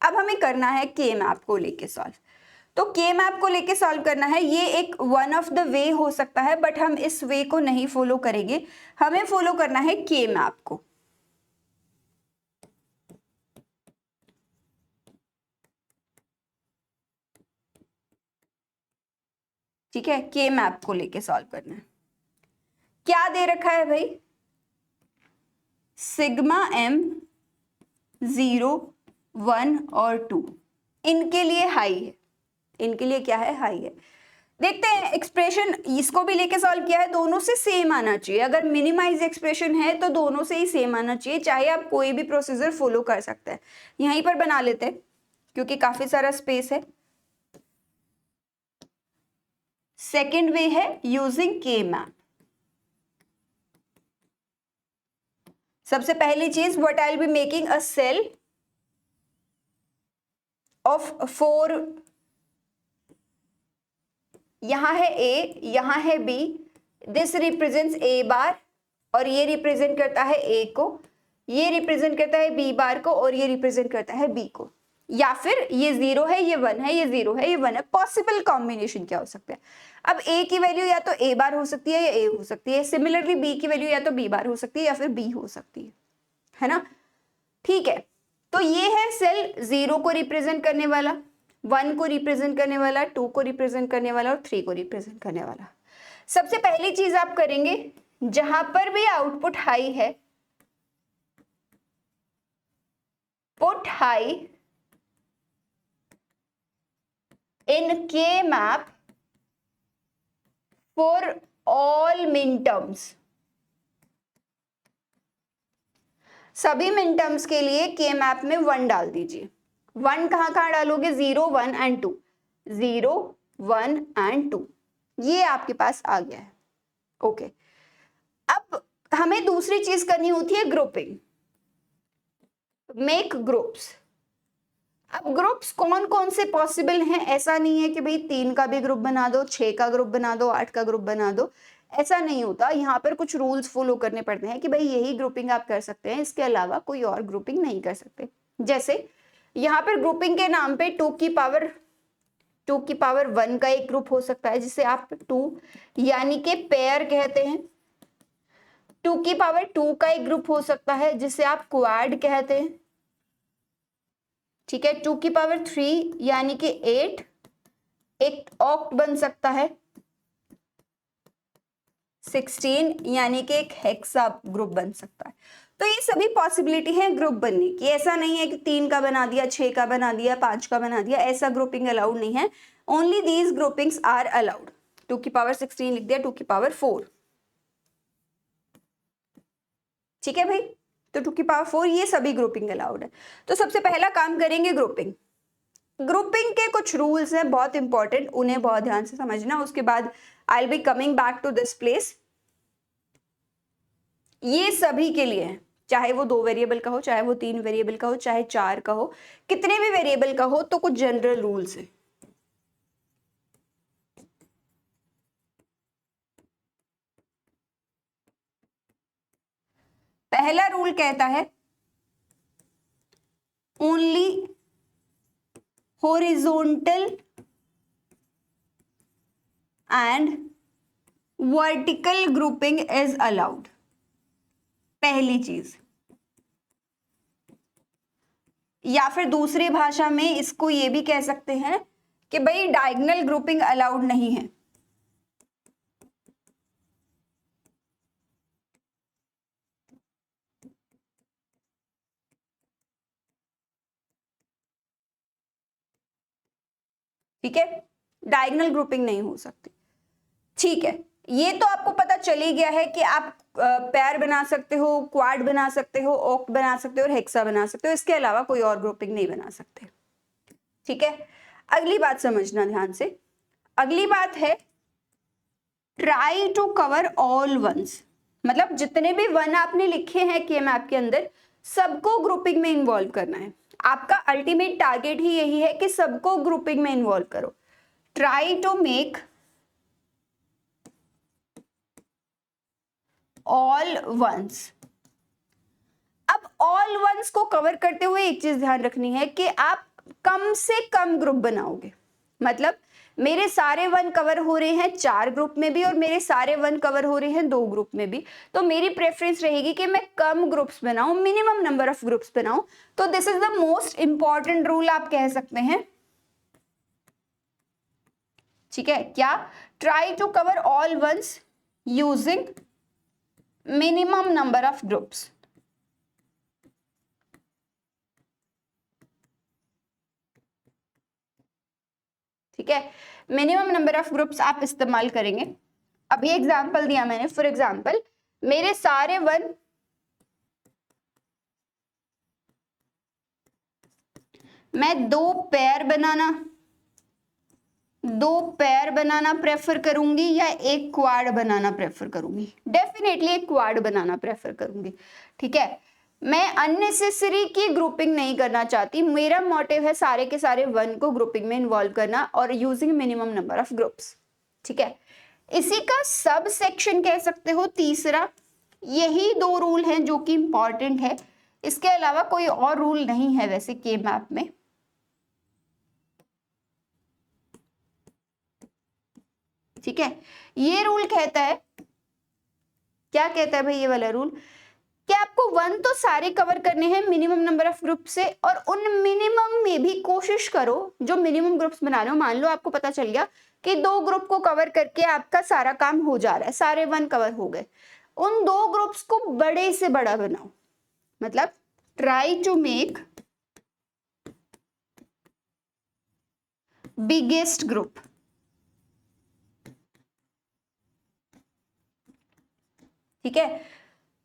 अब हमें करना है के मैप को लेके सॉल्व। तो के मैप को लेके सॉल्व करना है, ये एक वन ऑफ द वे हो सकता है, बट हम इस वे को नहीं फॉलो करेंगे, हमें फॉलो करना है के मैप को। ठीक है, के मैप को लेके सॉल्व करना है। क्या दे रखा है भाई, सिग्मा एम 0 1 और 2 इनके लिए हाई है, इनके लिए क्या है, हाई है। देखते हैं एक्सप्रेशन, इसको भी लेके सॉल्व किया है, दोनों से सेम आना चाहिए। अगर मिनिमाइज एक्सप्रेशन है तो दोनों से ही सेम आना चाहिए, चाहे आप कोई भी प्रोसीजर फॉलो कर सकते हैं। यहीं पर बना लेते हैं क्योंकि काफी सारा स्पेस है। सेकेंड वे है यूजिंग के मैप। सबसे पहली चीज, what I will be making a cell of 4, यहां है ए, यहां है B, this represents A bar और ये रिप्रेजेंट करता है ए को, ये रिप्रेजेंट करता है बी बार को और ये रिप्रेजेंट करता है बी को, या फिर ये 0 है ये 1 है, ये 0 है ये 1 है। पॉसिबल कॉम्बिनेशन क्या हो सकता है? अब ए की वैल्यू या तो ए बार हो सकती है या ए हो सकती है, सिमिलरली बी की वैल्यू या तो बी बार हो सकती है या फिर बी हो सकती है ना? ठीक है, तो ये है सेल 0 को रिप्रेजेंट करने वाला, 1 को रिप्रेजेंट करने वाला, 2 को रिप्रेजेंट करने वाला और 3 को रिप्रेजेंट करने वाला। सबसे पहली चीज आप करेंगे, जहां पर भी आउटपुट हाई है, पुट हाई इन के मैप फॉर ऑल मिन टर्म्स। सभी मिन टर्म्स के लिए के मैप में 1 डाल दीजिए। 1 कहां कहां डालोगे? 0, 1 एंड 2, 0, 1 एंड 2, ये आपके पास आ गया है। ओके, अब हमें दूसरी चीज करनी होती है ग्रुपिंग, मेक ग्रुप्स। अब ग्रुप्स कौन कौन से पॉसिबल हैं? ऐसा नहीं है कि भाई 3 का भी ग्रुप बना दो, 6 का ग्रुप बना दो, 8 का ग्रुप बना दो, ऐसा नहीं होता। यहाँ पर कुछ रूल्स फॉलो करने पड़ते हैं कि भाई यही ग्रुपिंग आप कर सकते हैं, इसके अलावा कोई और ग्रुपिंग नहीं कर सकते। जैसे यहाँ पर ग्रुपिंग के नाम पे 2 की पावर 1 का एक ग्रुप हो सकता है जिसे आप 2 यानी कि पेयर कहते हैं। 2 की पावर 2 का एक ग्रुप हो सकता है जिसे आप क्वाड कहते हैं। ठीक है, 2 की पावर 3 यानी कि 8 एक ऑक्ट बन सकता है। 16 यानी कि एक हेक्सा ग्रुप बन सकता है। तो ये सभी पॉसिबिलिटी है ग्रुप बनने की। ऐसा नहीं है कि 3 का बना दिया, 6 का बना दिया, 5 का बना दिया, ऐसा ग्रुपिंग अलाउड नहीं है। Only these groupings are allowed. 2 की पावर 16 लिख दिया, 2 की पावर 4। ठीक है भाई, तो 2 की पावर 4 ये सभी ग्रुपिंग अलाउड है। तो सबसे पहला काम करेंगे ग्रुपिंग। ग्रुपिंग के कुछ रूल्स हैं बहुत इंपॉर्टेंट, उन्हें बहुत ध्यान से समझना। उसके बाद I will be coming back to this place. ये सभी के लिए है, चाहे वो 2 वेरिएबल का हो, चाहे वो 3 वेरिएबल का हो, चाहे 4 का हो, कितने भी वेरिएबल का हो, तो कुछ जनरल रूल्स हैं। पहला रूल कहता है only horizontal and vertical grouping is allowed. पहली चीज, या फिर दूसरी भाषा में इसको ये भी कह सकते हैं कि भाई डायगोनल ग्रुपिंग अलाउड नहीं है। ठीक है, डायगोनल ग्रुपिंग नहीं हो सकती। ठीक है, ये तो आपको पता चल ही गया है कि आप पैर बना सकते हो, क्वाड बना सकते हो, ऑक्ट बना सकते हो और हेक्सा बना सकते हो, इसके अलावा कोई और ग्रुपिंग नहीं बना सकते। ठीक है, अगली बात समझना ध्यान से। अगली बात है try to cover all ones. मतलब जितने भी 1 आपने लिखे हैं के मैप के अंदर, सबको ग्रुपिंग में इन्वॉल्व करना है। आपका अल्टीमेट टारगेट ही यही है कि सबको ग्रुपिंग में इन्वॉल्व करो। Try to make all ones. अब ऑल वंस को कवर करते हुए एक चीज ध्यान रखनी है कि आप कम से कम ग्रुप बनाओगे। मतलब मेरे सारे 1 कवर हो रहे हैं 4 ग्रुप में भी और मेरे सारे 1 कवर हो रहे हैं 2 ग्रुप में भी, तो मेरी प्रेफरेंस रहेगी कि मैं कम ग्रुप्स बनाऊं, मिनिमम नंबर ऑफ ग्रुप्स बनाऊं। तो this is the most important rule आप कह सकते हैं। ठीक है, क्या? Try to cover all ones using minimum number of groups. ठीक है, मिनिमम नंबर ऑफ ग्रुप्स आप इस्तेमाल करेंगे। अभी एग्जांपल दिया मैंने, फॉर एग्जांपल मेरे सारे 1 मैं 2 पेयर बनाना प्रेफर करूंगी या एक क्वाड बनाना प्रेफर करूंगी? डेफिनेटली एक क्वाड बनाना प्रेफर करूंगी। ठीक है, मैं अननेसेसरी की ग्रुपिंग नहीं करना चाहती। मेरा मोटिव है सारे के सारे 1 को ग्रुपिंग में इन्वॉल्व करना और using minimum number of groups. ठीक है, इसी का सब सेक्शन कह सकते हो तीसरा। यही दो रूल हैं जो कि इंपॉर्टेंट है, इसके अलावा कोई और रूल नहीं है वैसे के मैप में। ठीक है, ये रूल कहता है, क्या कहता है भाई ये वाला रूल, कि आपको 1 तो सारे कवर करने हैं मिनिमम नंबर ऑफ ग्रुप से, और उन मिनिमम में भी कोशिश करो जो मिनिमम ग्रुप्स बना रहे हो, मान लो आपको पता चल गया कि 2 ग्रुप को कवर करके आपका सारा काम हो जा रहा है, सारे 1 कवर हो गए, उन 2 ग्रुप्स को बड़े से बड़ा बनाओ, मतलब try to make biggest group. ठीक है,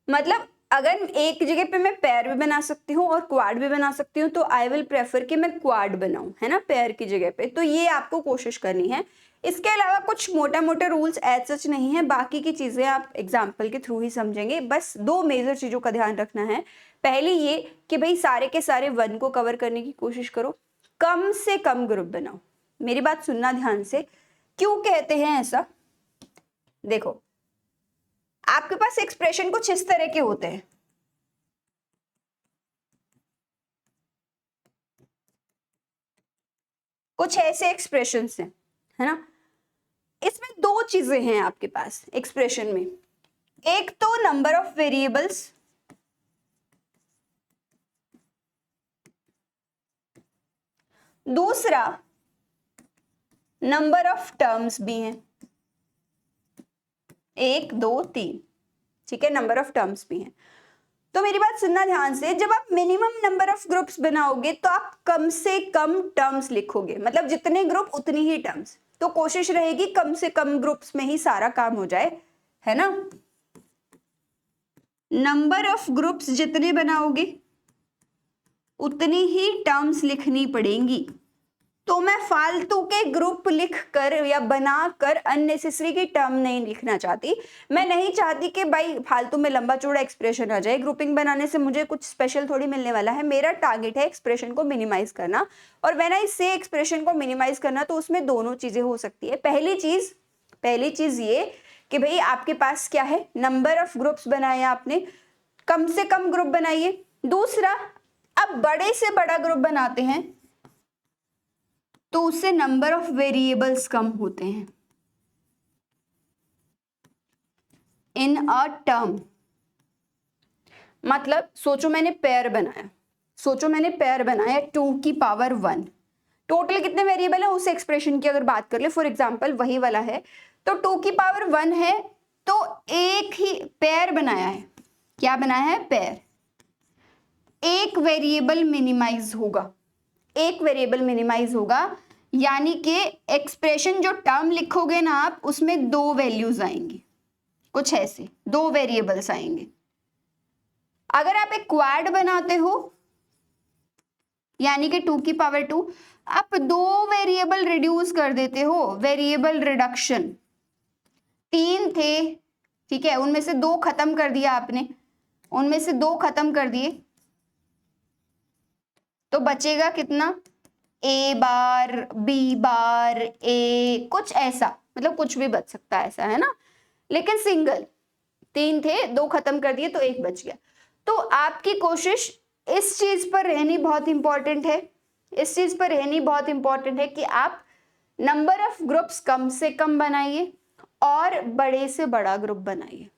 मतलब अगर एक जगह पे मैं पेयर भी बना सकती हूँ और क्वाड भी बना सकती हूँ, तो आई विल प्रेफर कि मैं क्वाड बनाऊं, है ना, पेयर की जगह पे। तो ये आपको कोशिश करनी है। इसके अलावा कुछ मोटा मोटा रूल्स एज सच नहीं है, बाकी की चीजें आप एग्जाम्पल के थ्रू ही समझेंगे। बस 2 मेजर चीजों का ध्यान रखना है। पहली ये कि भाई सारे के सारे 1 को कवर करने की कोशिश करो, कम से कम ग्रुप बनाओ। मेरी बात सुनना ध्यान से, क्यों कहते हैं ऐसा, देखो आपके पास एक्सप्रेशन कुछ इस तरह के होते हैं, कुछ ऐसे एक्सप्रेशंस हैं, है ना। इसमें 2 चीजें हैं आपके पास एक्सप्रेशन में, एक तो नंबर ऑफ वेरिएबल्स, दूसरा नंबर ऑफ टर्म्स भी हैं, 1 2 3। ठीक है, नंबर ऑफ टर्म्स भी हैं। तो मेरी बात सुनना ध्यान से, जब आप मिनिमम नंबर ऑफ ग्रुप्स बनाओगे तो आप कम से कम टर्म्स लिखोगे, मतलब जितने ग्रुप उतनी ही टर्म्स। तो कोशिश रहेगी कम से कम ग्रुप्स में ही सारा काम हो जाए, है ना। नंबर ऑफ ग्रुप्स जितने बनाओगे उतनी ही टर्म्स लिखनी पड़ेंगी। तो मैं फालतू के ग्रुप लिख कर या बनाकर अननेसेसरी की टर्म नहीं लिखना चाहती। मैं नहीं चाहती कि भाई फालतू में लंबा चौड़ा एक्सप्रेशन आ जाए। ग्रुपिंग बनाने से मुझे कुछ स्पेशल थोड़ी मिलने वाला है। मेरा टारगेट है एक्सप्रेशन को मिनिमाइज करना, और व्हेन आई से एक्सप्रेशन को मिनिमाइज करना तो उसमें दोनों चीजें हो सकती है। पहली चीज ये कि भाई आपके पास क्या है, नंबर ऑफ ग्रुप्स बनाए आपने, कम से कम ग्रुप बनाइए। दूसरा, अब बड़े से बड़ा ग्रुप बनाते हैं तो उससे नंबर ऑफ वेरिएबल्स कम होते हैं इन अ टर्म। मतलब सोचो मैंने पेयर बनाया 2 की पावर 1। टोटल कितने वेरिएबल है उस एक्सप्रेशन की अगर बात कर ले, फॉर एग्जांपल वही वाला है, तो 2 की पावर 1 है, तो एक ही पेयर बनाया है। क्या बनाया है, पेयर। एक वेरिएबल मिनिमाइज होगा, यानी कि एक्सप्रेशन जो टर्म लिखोगे ना आप, उसमें 2 वैल्यूज आएंगी, कुछ ऐसे 2 वेरिएबल्स आएंगे। अगर आप एक क्वाड बनाते हो यानी कि 2 की पावर 2, आप 2 वेरिएबल रिड्यूस कर देते हो, वेरिएबल रिडक्शन। 3 थे, ठीक है, उनमें से 2 खत्म कर दिया आपने, तो बचेगा कितना, ए बार, बी बार, ए, कुछ ऐसा, मतलब कुछ भी बच सकता है ऐसा, है ना। लेकिन सिंगल 3 थे, 2 खत्म कर दिए तो 1 बच गया। तो आपकी कोशिश इस चीज पर रहनी बहुत इंपॉर्टेंट है, कि आप नंबर ऑफ ग्रुप्स कम से कम बनाइए और बड़े से बड़ा ग्रुप बनाइए।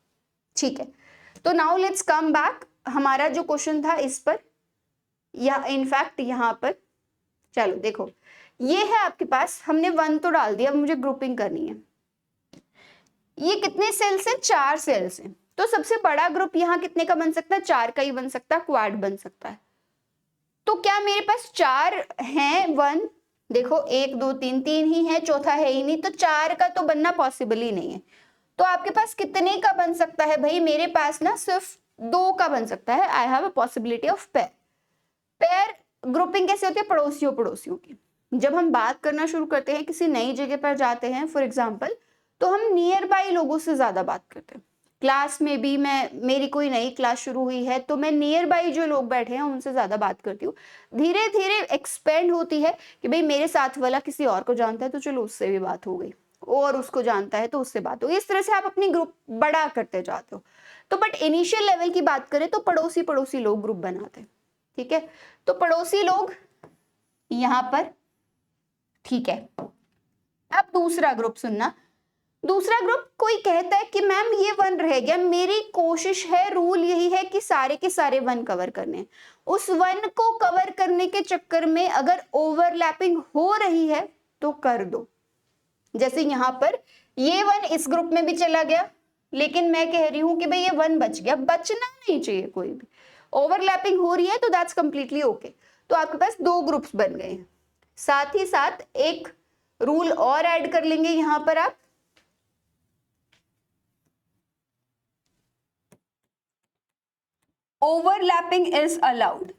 ठीक है, तो नाउ लेट्स कम बैक, हमारा जो क्वेश्चन था इस पर, या इनफैक्ट यहाँ पर, चलो देखो ये है आपके पास, हमने 1 तो डाल दिया, अब मुझे ग्रुपिंग करनी है। ये कितने सेल्स हैं, 4 सेल्स हैं, तो सबसे बड़ा ग्रुप यहाँ कितने का बन सकता है, 4 का ही बन सकता है, क्वाड बन सकता है। तो क्या मेरे पास 4 हैं 1, देखो 1 2 3 3 ही है, चौथा है ही नहीं, तो 4 का तो बनना पॉसिबल ही नहीं है। तो आपके पास कितने का बन सकता है भाई, मेरे पास ना सिर्फ 2 का बन सकता है। I have a possibility of pair grouping कैसे होती है, पड़ोसियों की। जब हम बात करना शुरू करते हैं, किसी नई जगह पर जाते हैं फॉर एग्जांपल, तो हम नियर बाई लोगों से ज्यादा बात करते हैं। क्लास में भी मेरी कोई नई क्लास शुरू हुई है तो मैं नियर बाई जो लोग बैठे हैं उनसे ज्यादा बात करती हूँ। धीरे धीरे एक्सपेंड होती है कि भाई मेरे साथ वाला किसी और को जानता है तो चलो उससे भी बात हो गई, और उसको जानता है तो उससे बात हो। इस तरह से आप अपनी ग्रुप बड़ा करते जाते हो। तो बट इनिशियल लेवल की बात करें तो पड़ोसी पड़ोसी लोग ग्रुप बनाते हैं, ठीक है। तो पड़ोसी लोग यहां पर, ठीक है। अब दूसरा ग्रुप सुनना। दूसरा ग्रुप कोई कहता है कि मैम ये वन रह गया, मेरी कोशिश है, रूल यही है कि सारे के सारे वन कवर करने हैं। उस वन को कवर करने के चक्कर में अगर ओवरलैपिंग हो रही है तो कर दो। जैसे यहां पर ये वन इस ग्रुप में भी चला गया, लेकिन मैं कह रही हूं कि भाई ये वन बच गया, बचना नहीं चाहिए कोई भी। ओवरलैपिंग हो रही है तो दैट्स कंप्लीटली ओके। तो आपके पास दो ग्रुप्स बन गए हैं। साथ ही साथ एक रूल और ऐड कर लेंगे यहां पर आप, ओवरलैपिंग इज अलाउड।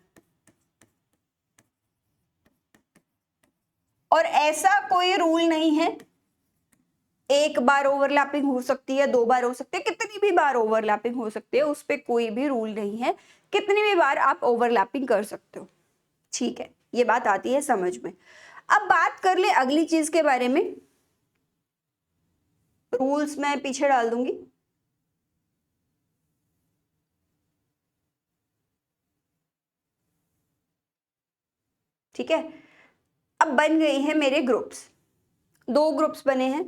और ऐसा कोई रूल नहीं है एक बार ओवरलैपिंग हो सकती है, 2 बार हो सकती है, कितनी भी बार ओवरलैपिंग हो सकती है, उस पर कोई भी रूल नहीं है। कितनी भी बार आप ओवरलैपिंग कर सकते हो, ठीक है। ये बात आती है समझ में। अब बात कर ले अगली चीज के बारे में। रूल्स मैं पीछे डाल दूंगी। ठीक है। अब बन गई हैं मेरे ग्रुप्स, 2 ग्रुप्स बने हैं।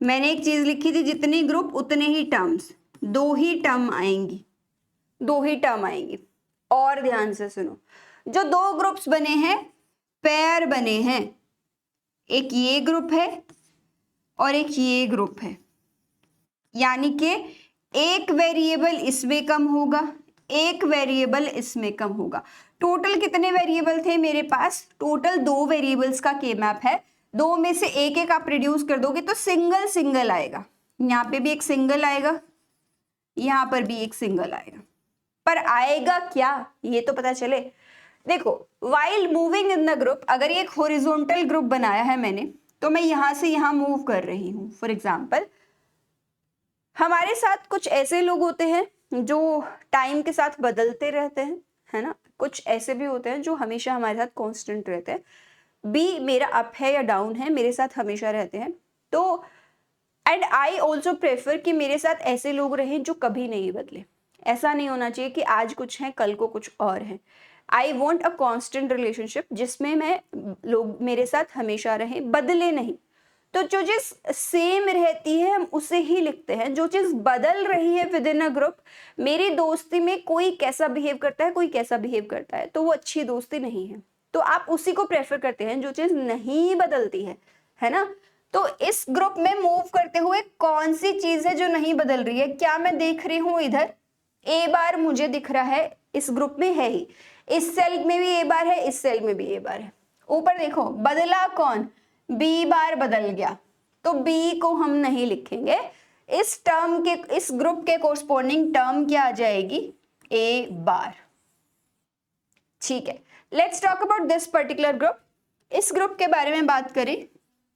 मैंने एक चीज लिखी थी, जितनी ग्रुप उतने ही टर्म्स, 2 ही टर्म आएंगी, 2 ही टर्म आएंगी। और ध्यान से सुनो, जो 2 ग्रुप्स बने हैं पेयर बने हैं, एक ये ग्रुप है और एक ये ग्रुप है, यानी कि एक वेरिएबल इसमें कम होगा, एक वेरिएबल इसमें कम होगा। टोटल कितने वेरिएबल थे मेरे पास? टोटल 2 वेरिएबल्स का के मैप है। 2 में से एक एक आप रिड्यूस कर दोगे तो सिंगल सिंगल आएगा। यहाँ पे भी एक सिंगल आएगा, यहाँ पर भी एक सिंगल आएगा, पर आएगा क्या ये तो पता चले। देखो, while moving in the group, अगर ये एक हॉरिजॉन्टल ग्रुप बनाया है मैंने, तो मैं यहां से यहां मूव कर रही हूं। फॉर एग्जाम्पल, हमारे साथ कुछ ऐसे लोग होते हैं जो टाइम के साथ बदलते रहते हैं, है ना। कुछ ऐसे भी होते हैं जो हमेशा हमारे साथ कांस्टेंट रहते हैं। बी मेरा अप है या डाउन है, मेरे साथ हमेशा रहते हैं। तो एंड आई ऑल्सो प्रेफर कि मेरे साथ ऐसे लोग रहें जो कभी नहीं बदले। ऐसा नहीं होना चाहिए कि आज कुछ है कल को कुछ और है। I want a constant relationship जिसमें मैं लोग मेरे साथ हमेशा रहें, बदले नहीं। तो जो चीज सेम रहती है हम उसे ही लिखते हैं। जो चीज बदल रही है विद इन अ ग्रुप, मेरी दोस्ती में कोई कैसा बिहेव करता है, कोई कैसा बिहेव करता है, तो वो अच्छी दोस्ती नहीं है। तो आप उसी को प्रेफर करते हैं जो चीज नहीं बदलती है ना। तो इस ग्रुप में मूव करते हुए कौन सी चीज है जो नहीं बदल रही है? क्या मैं देख रही हूं इधर ए बार मुझे दिख रहा है, इस ग्रुप में है ही। इस सेल में भी ए बार है, इस सेल में भी ए बार है। ऊपर देखो, बदला कौन? बी बार बदल गया, तो बी को हम नहीं लिखेंगे। इस टर्म के, इस ग्रुप के कोरस्पॉन्डिंग टर्म क्या आ जाएगी? ए बार। ठीक है, let's talk about this particular group. इस ग्रुप के बारे में बात करें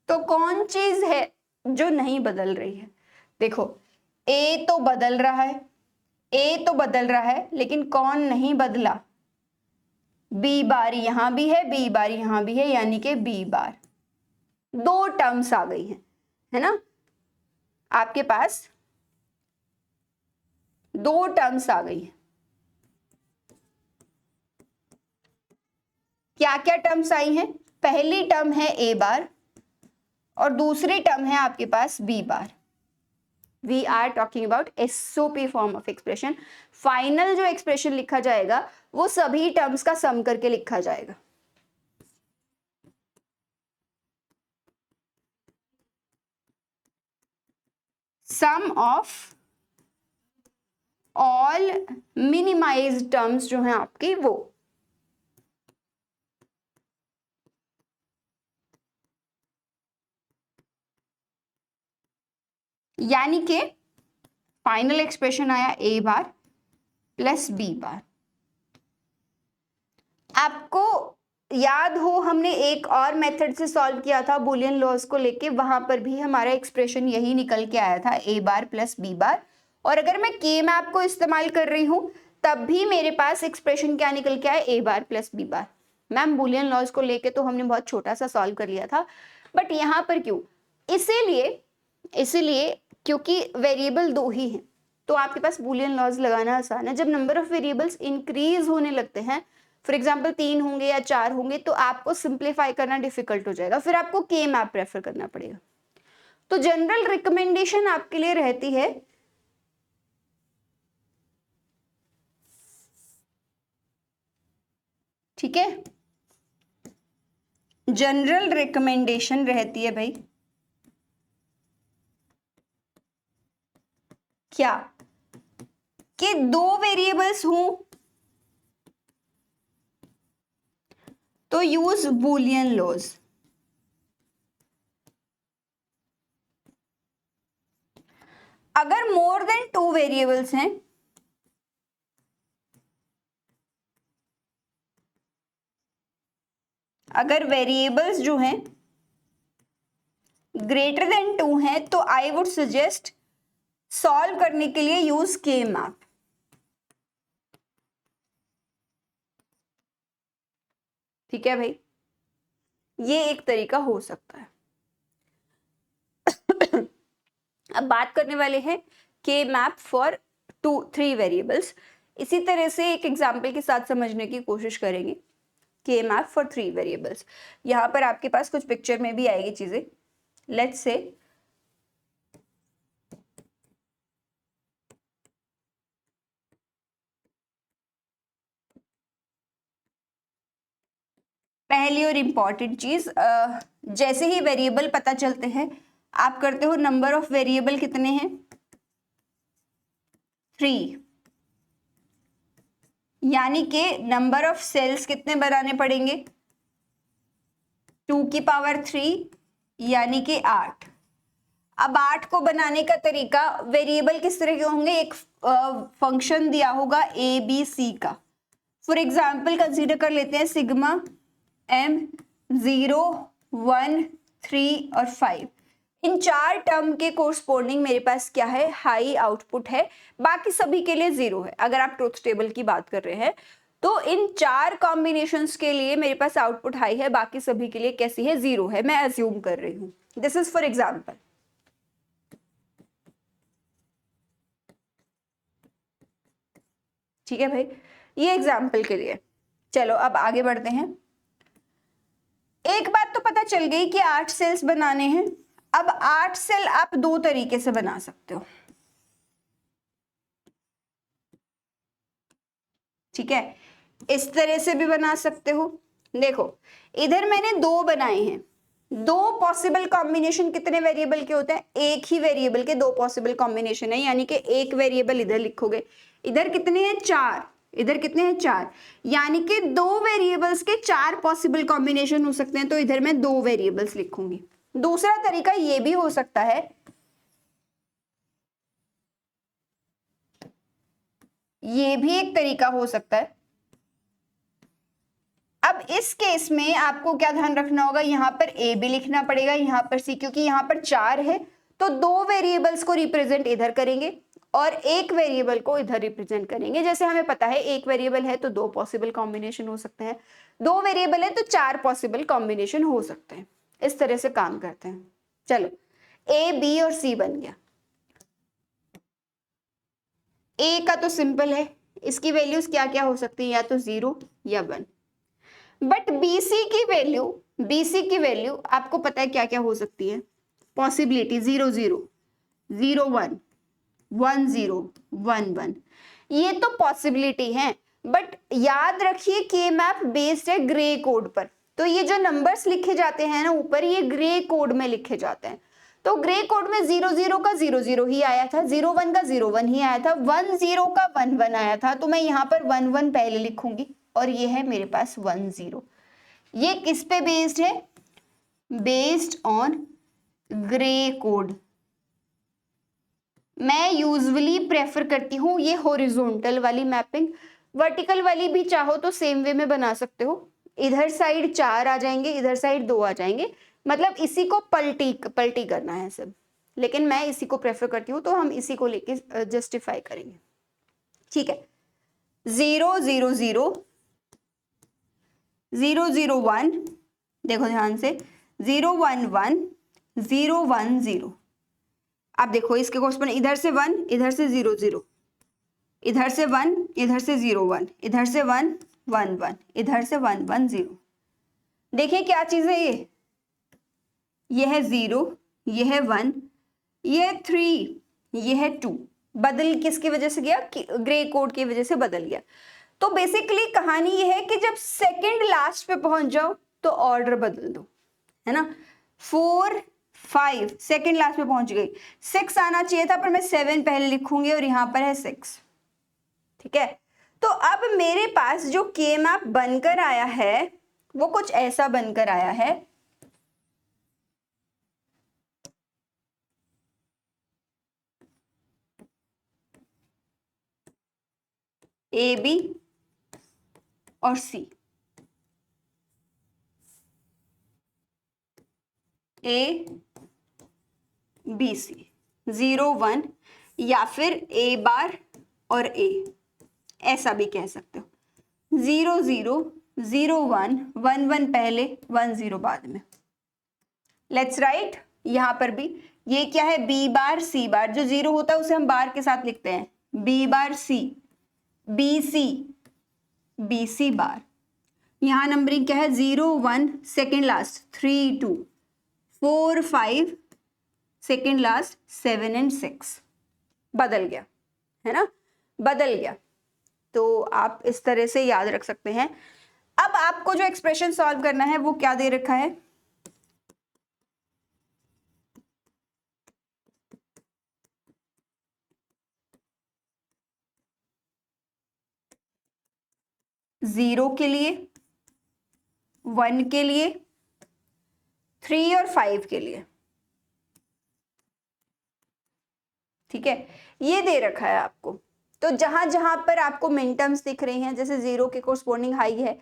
तो कौन चीज है जो नहीं बदल रही है? देखो, ए तो बदल रहा है, ए तो बदल रहा है, लेकिन कौन नहीं बदला? बी बार यहां भी है, बी बार यहां भी है, यानी कि बी बार। 2 टर्म्स आ गई हैं, है ना। आपके पास 2 टर्म्स आ गई हैं। क्या क्या टर्म्स आई हैं? पहली टर्म है ए बार और दूसरी टर्म है आपके पास B bar. We are talking about SOP form of expression. Final जो एक्सप्रेशन लिखा जाएगा वो सभी टर्म्स का सम करके लिखा जाएगा। सम ऑफ ऑल मिनिमाइज्ड टर्म्स जो हैं आपकी, वो यानी कि फाइनल एक्सप्रेशन आया ए बार प्लस बी बार। आपको याद हो हमने एक और मेथड से सॉल्व किया था बुलियन लॉस को लेके, वहां पर भी हमारा एक्सप्रेशन यही निकल के आया था, ए बार प्लस बी बार। और अगर मैं के मैप को इस्तेमाल कर रही हूं तब भी मेरे पास एक्सप्रेशन क्या निकल के आया? A bar plus B bar. Ma'am Boolean laws को लेके तो हमने बहुत छोटा सा सॉल्व कर लिया था, बट यहाँ पर क्यों? इसीलिए क्योंकि वेरिएबल 2 ही हैं, तो आपके पास बुलियन लॉज लगाना आसान है। जब नंबर ऑफ वेरिएबल्स इंक्रीज होने लगते हैं, फॉर एग्जाम्पल 3 होंगे या 4 होंगे, तो आपको सिंप्लीफाई करना डिफिकल्ट हो जाएगा, फिर आपको के मैप प्रेफर करना पड़ेगा। तो जनरल रिकमेंडेशन आपके लिए रहती है ठीक है, जनरल रिकमेंडेशन रहती है भाई क्या कि 2 वेरिएबल्स हों तो यूज बुलियन लॉज। अगर मोर देन 2 वेरिएबल्स हैं अगर वेरिएबल्स जो हैं ग्रेटर देन 2 हैं तो आई वुड सजेस्ट सॉल्व करने के लिए यूज के मैप। ठीक है भाई, ये एक तरीका हो सकता है। अब बात करने वाले हैं के मैप फॉर 3 वेरिएबल्स। इसी तरह से एक एग्जाम्पल के साथ समझने की कोशिश करेंगे के मैप फॉर 3 वेरिएबल्स। यहाँ पर आपके पास कुछ पिक्चर में भी आएगी चीजें। लेट्स से पहली और इम्पॉर्टेंट चीज, जैसे ही वेरिएबल पता चलते हैं आप करते हो नंबर ऑफ वेरिएबल कितने हैं 3, यानी कि नंबर ऑफ सेल्स कितने बनाने पड़ेंगे 2 की पावर 3 यानी कि 8। अब 8 को बनाने का तरीका, वेरिएबल किस तरह के होंगे, एक फंक्शन दिया होगा ए बी सी का। फॉर एग्जाम्पल कंसीडर कर लेते हैं सिग्मा m 0 1 3 और 5। इन 4 टर्म के कोरस्पोंडिंग मेरे पास क्या है, हाई आउटपुट है, बाकी सभी के लिए 0 है। अगर आप ट्रुथ टेबल की बात कर रहे हैं तो इन 4 कॉम्बिनेशंस के लिए मेरे पास आउटपुट हाई है, बाकी सभी के लिए कैसी है 0 है, मैं अज्यूम कर रही हूं। This is for example. ठीक है भाई, ये एग्जाम्पल के लिए। चलो अब आगे बढ़ते हैं। एक बात तो पता चल गई कि 8 सेल्स बनाने हैं। अब 8 सेल आप 2 तरीके से बना सकते हो। ठीक है, इस तरह से भी बना सकते हो। देखो इधर मैंने 2 बनाए हैं, 2 पॉसिबल कॉम्बिनेशन कितने वेरिएबल के होते हैं, एक ही वेरिएबल के 2 पॉसिबल कॉम्बिनेशन है, यानी कि एक वेरिएबल इधर लिखोगे, इधर कितने हैं 4, इधर कितने हैं 4, यानी कि 2 वेरिएबल्स के 4 पॉसिबल कॉम्बिनेशन हो सकते हैं, तो इधर मैं 2 वेरिएबल्स लिखूंगी। दूसरा तरीका ये भी हो सकता है, ये भी एक तरीका हो सकता है। अब इस केस में आपको क्या ध्यान रखना होगा, यहाँ पर ए भी लिखना पड़ेगा, यहाँ पर सी, क्योंकि यहाँ पर 4 है तो 2 वेरिएबल्स को रिप्रेजेंट इधर करेंगे और एक वेरिएबल को इधर रिप्रेजेंट करेंगे। जैसे हमें पता है एक वेरिएबल है तो 2 पॉसिबल कॉम्बिनेशन हो सकते हैं, 2 वेरिएबल है तो 4 पॉसिबल कॉम्बिनेशन हो सकते हैं। इस तरह से काम करते हैं। चलो ए बी और सी बन गया। ए का तो सिंपल है, इसकी वैल्यूज क्या क्या हो सकती है, या तो 0 या 1। बट बीसी की वैल्यू आपको पता है क्या क्या हो सकती है, पॉसिबिलिटी 0 0 0 1 1 0 1 1, ये तो पॉसिबिलिटी है। बट याद रखिए के मैप बेस्ड है ग्रे कोड पर, तो ये जो नंबर्स लिखे जाते हैं ना ऊपर, ये ग्रे कोड में लिखे जाते हैं। तो ग्रे कोड में 0 0 का 0 0 ही आया था, 0 1 का 0 1 ही आया था, 1 0 का 1 1 आया था, तो मैं यहाँ पर 1 1 पहले लिखूंगी और ये है मेरे पास 1 0। ये किस पे बेस्ड है, बेस्ड ऑन ग्रे कोड। मैं यूजुअली प्रेफर करती हूँ ये हॉरिजॉन्टल वाली मैपिंग, वर्टिकल वाली भी चाहो तो सेम वे में बना सकते हो। इधर साइड 4 आ जाएंगे, इधर साइड 2 आ जाएंगे, मतलब इसी को पलटी करना है सब, लेकिन मैं इसी को प्रेफर करती हूँ तो हम इसी को लेके जस्टिफाई करेंगे। ठीक है, 0 0 0 001, देखो ध्यान से, 011, 010। अब देखो इसके कोर्सपोंडिंग इधर से 1, इधर से 00, इधर से 1, इधर से 01, इधर से 1, 11, इधर से 110। देखिए क्या चीज है ये है 0, ये है 1, ये है 3, ये है 2। बदल किसकी वजह से गया? ग्रे कोड की वजह से बदल गया। तो बेसिकली कहानी ये है कि जब सेकंड लास्ट पे पहुंच जाओ तो ऑर्डर बदल दो, है ना। 4, 5 सेकंड लास्ट पे पहुंच गई, 6 आना चाहिए था पर मैं 7 पहले लिखूंगी और यहां पर है 6, ठीक है। तो अब मेरे पास जो के मैप बनकर आया है वो कुछ ऐसा बनकर आया है। ए बी और सी, ए बी सी, 0 1, या फिर ए बार और ए, ऐसा भी कह सकते हो। 0 0, 0 1, 1 1 पहले, 1 0 बाद में। लेट्स राइट यहां पर भी ये क्या है? बी बार सी बार, जो 0 होता है उसे हम बार के साथ लिखते हैं, बी बार सी, बी सी, बी सी बार। यहां नंबरिंग क्या है? 0 1 second last 3 2, 4 5 second last 7 and 6। बदल गया, है ना, बदल गया। तो आप इस तरह से याद रख सकते हैं। अब आपको जो एक्सप्रेशन सॉल्व करना है वो क्या दे रखा है? जीरो के लिए, 1 के लिए, 3 और 5 के लिए, ठीक है, ये दे रखा है आपको। तो जहां जहां पर आपको मिन टर्म्स दिख रही हैं, जैसे 0 के कोर्सपोंडिंग हाई है,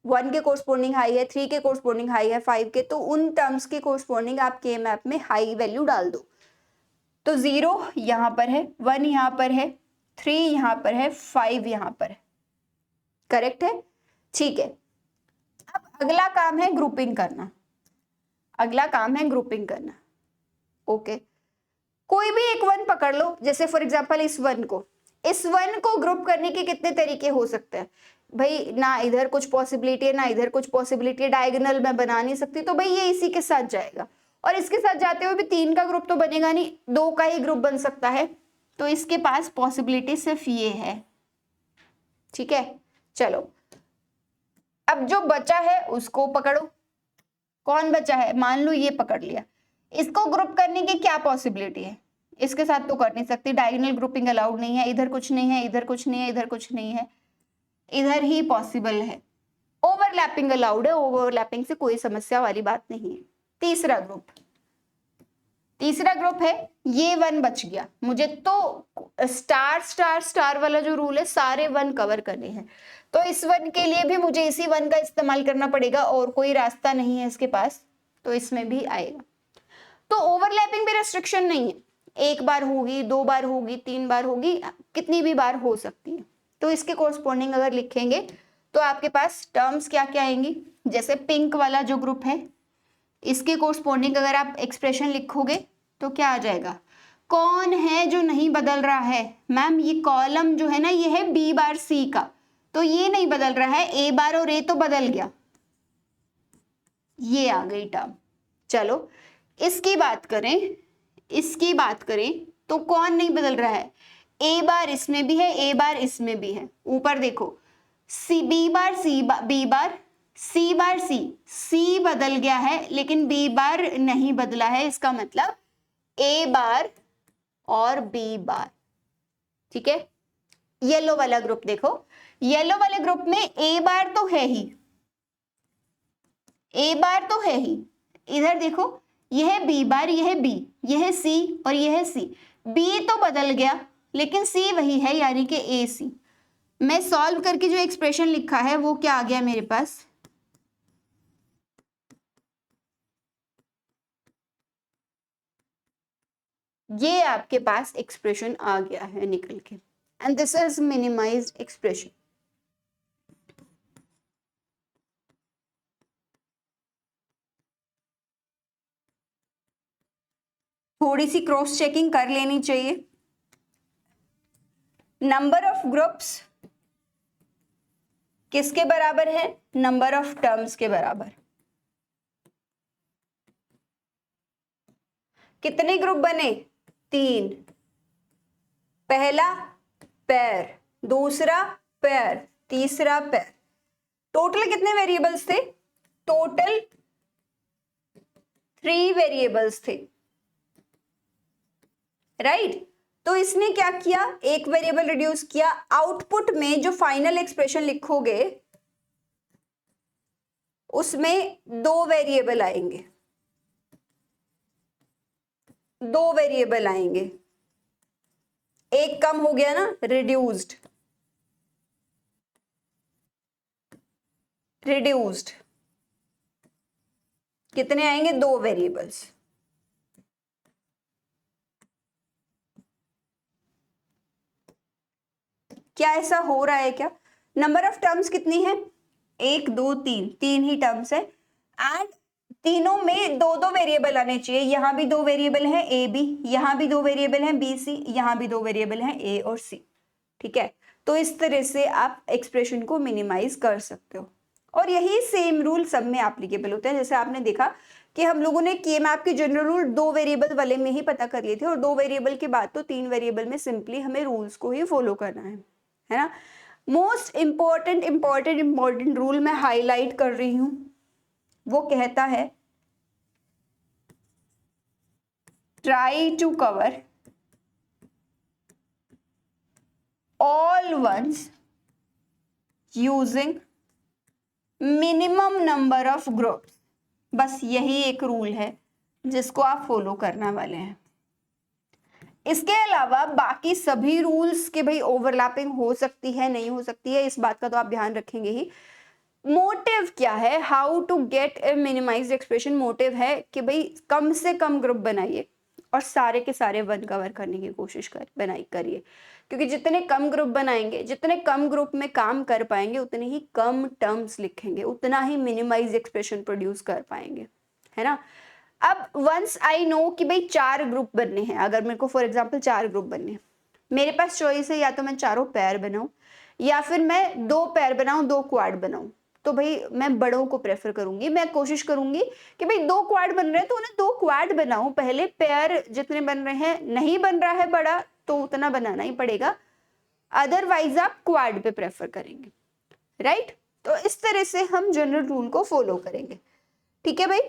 1 के कोर्सपोंडिंग हाई है, 3 के कोर्सपोंडिंग हाई है, 5 के, तो उन टर्म्स के कोर्सपोंडिंग आप के मैप में हाई वैल्यू डाल दो। तो 0 यहां पर है, 1 यहां पर है, 3 यहां पर है, 5 यहां पर है, करेक्ट है, ठीक है। अब अगला काम है ग्रुपिंग करना, अगला काम है ग्रुपिंग करना, ओके। कोई भी एक 1 पकड़ लो, जैसे फॉर एग्जांपल इस 1 को, इस 1 को ग्रुप करने के कितने तरीके हो सकते हैं भाई? ना इधर कुछ पॉसिबिलिटी है, ना इधर कुछ पॉसिबिलिटी है, डायगोनल मैं बना नहीं सकती, तो भाई ये इसी के साथ जाएगा। और इसके साथ जाते हुए भी 3 का ग्रुप तो बनेगा नहीं, 2 का ही ग्रुप बन सकता है। तो इसके पास पॉसिबिलिटी सिर्फ ये है, ठीक है। चलो अब जो बचा है उसको पकड़ो। कौन बचा है? मान लो ये पकड़ लिया, इसको ग्रुप करने की क्या पॉसिबिलिटी है? इसके साथ तो कर नहीं सकती, डायगोनल ग्रुपिंग अलाउड नहीं है, इधर कुछ नहीं है, इधर कुछ नहीं है, इधर कुछ नहीं है, इधर ही पॉसिबल है। ओवरलैपिंग अलाउड है, ओवरलैपिंग से कोई समस्या वाली बात नहीं है। तीसरा ग्रुप, तीसरा ग्रुप है ये 1 बच गया, मुझे तो स्टार स्टार स्टार वाला जो रूल है सारे 1 कवर करने हैं, तो इस 1 के लिए भी मुझे इसी 1 का इस्तेमाल करना पड़ेगा और कोई रास्ता नहीं है इसके पास, तो इसमें भी आएगा। तो ओवरलैपिंग में रेस्ट्रिक्शन नहीं है, 1 बार होगी, 2 बार होगी, 3 बार होगी, कितनी भी बार हो सकती है। तो इसके कोरस्पॉन्डिंग अगर लिखेंगे तो आपके पास टर्म्स क्या क्या आएंगी? जैसे पिंक वाला जो ग्रुप है, इसके कोरस्पॉन्डिंग अगर आप एक्सप्रेशन लिखोगे तो क्या आ जाएगा? कौन है जो नहीं बदल रहा है? मैम ये कॉलम जो है ना, ये है बी बार सी का, तो ये नहीं बदल रहा है, ए बार और ए तो बदल गया, ये आ गई टर्म। चलो इसकी बात करें, इसकी बात करें तो कौन नहीं बदल रहा है? ए बार इसमें भी है, ए बार इसमें भी है। ऊपर देखो, C B bar C B bar सी बार सी, सी बदल गया है लेकिन बी बार नहीं बदला है, इसका मतलब ए बार और बी बार, ठीक है। येलो वाला ग्रुप देखो, येलो वाले ग्रुप में ए बार तो है ही, ए बार तो है ही, इधर देखो यह है बी बार, यह है बी, यह है सी और यह है सी। बी तो बदल गया लेकिन सी वही है, यानी कि ए सी। मैं सॉल्व करके जो एक्सप्रेशन लिखा है वो क्या आ गया मेरे पास? ये आपके पास एक्सप्रेशन आ गया है निकल के, and this is minimised expression. थोड़ी सी क्रॉस चेकिंग कर लेनी चाहिए। नंबर ऑफ ग्रुप्स किसके बराबर है? नंबर ऑफ टर्म्स के बराबर। कितने ग्रुप बने? 3। पहला पेयर, दूसरा पेयर, तीसरा पेयर। टोटल कितने वेरिएबल्स थे? टोटल 3 वेरिएबल्स थे, राइट। तो इसने क्या किया? एक वेरिएबल रिड्यूस किया। आउटपुट में जो फाइनल एक्सप्रेशन लिखोगे उसमें 2 वेरिएबल आएंगे, 2 वेरिएबल आएंगे। एक कम हो गया ना, रिड्यूस्ड। रिड्यूस्ड कितने आएंगे? 2 वेरिएबल्स। क्या ऐसा हो रहा है क्या? नंबर ऑफ टर्म्स कितनी है? 1 2 3, 3 ही टर्म्स है। एंड तीनों में 2 वेरिएबल आने चाहिए। यहां भी 2 वेरिएबल हैं ए बी, यहां भी 2 वेरिएबल हैं बी सी, यहां भी 2 वेरिएबल हैं ए और सी। ठीक है, तो इस तरह से आप एक्सप्रेशन को मिनिमाइज कर सकते हो। और यही सेम रूल सब में एप्लीकेबल होता है। जैसे आपने देखा कि हम लोगों ने के मैप के जनरल रूल 2 वेरिएबल वाले में ही पता कर लिए थे, और 2 वेरिएबल के बाद तो 3 वेरिएबल में सिंपली हमें रूल्स को ही फॉलो करना है ना। मोस्ट इंपॉर्टेंट रूल मैं हाईलाइट कर रही हूं, वो कहता है try to cover all ones using minimum number of groups. बस यही एक रूल है जिसको आप फॉलो करने वाले हैं। इसके अलावा बाकी सभी रूल्स के भाई ओवरलैपिंग हो सकती है, नहीं हो सकती है, इस बात का तो आप ध्यान रखेंगे ही। मोटिव क्या है? How to get a minimized expression. Motive है कि भाई कम से कम ग्रुप बनाइए और सारे के सारे वन कवर करने की कोशिश करिए, क्योंकि जितने कम ग्रुप बनाएंगे, जितने कम ग्रुप में काम कर पाएंगे, उतने ही कम टर्म्स लिखेंगे, उतना ही मिनिमाइज एक्सप्रेशन प्रोड्यूस कर पाएंगे, है ना। अब वंस आई नो कि भाई 4 ग्रुप बनने हैं, अगर मेरे को फॉर एग्जांपल 4 ग्रुप बनने हैं, मेरे पास चॉइस है या तो मैं चारों पैर बनाऊं या फिर मैं 2 पैर बनाऊं, 2 क्वाड बनाऊं। तो भाई मैं बड़ों को प्रेफर करूंगी। मैं कोशिश करूंगी कि भाई 2 क्वाड बन रहे हैं तो उन्हें 2 क्वाड बनाऊं पहले। पैर जितने बन रहे हैं, नहीं बन रहा है बड़ा तो उतना बनाना ही पड़ेगा, अदरवाइज आप क्वाड पे प्रेफर करेंगे, राइट। तो इस तरह से हम जनरल रूल को फॉलो करेंगे। ठीक है भाई,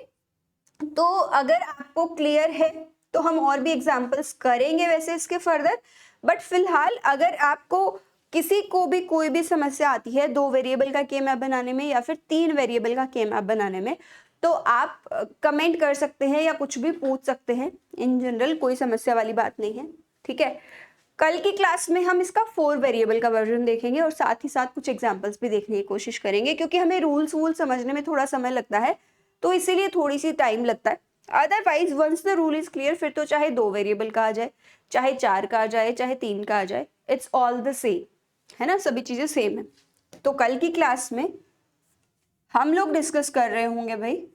तो अगर आपको क्लियर है तो हम और भी एग्जांपल्स करेंगे वैसे इसके फर्दर। बट फिलहाल अगर आपको किसी को भी कोई भी समस्या आती है 2 वेरिएबल का के मैप बनाने में या फिर 3 वेरिएबल का के मैप बनाने में, तो आप कमेंट कर सकते हैं या कुछ भी पूछ सकते हैं। इन जनरल कोई समस्या वाली बात नहीं है, ठीक है। कल की क्लास में हम इसका 4 वेरिएबल का वर्जन देखेंगे और साथ ही साथ कुछ एग्जांपल्स भी देखने की कोशिश करेंगे, क्योंकि हमें रूल्स वूल समझने में थोड़ा समय लगता है, तो इसीलिए थोड़ी सी टाइम लगता है। Otherwise once the rule is clear, फिर तो चाहे 2 वेरिएबल का आ जाए, चाहे 4 का आ जाए, चाहे 3 का आ जाए, इट्स ऑल द सेम, है ना, सभी चीजें सेम है। तो कल की क्लास में हम लोग डिस्कस कर रहे होंगे भाई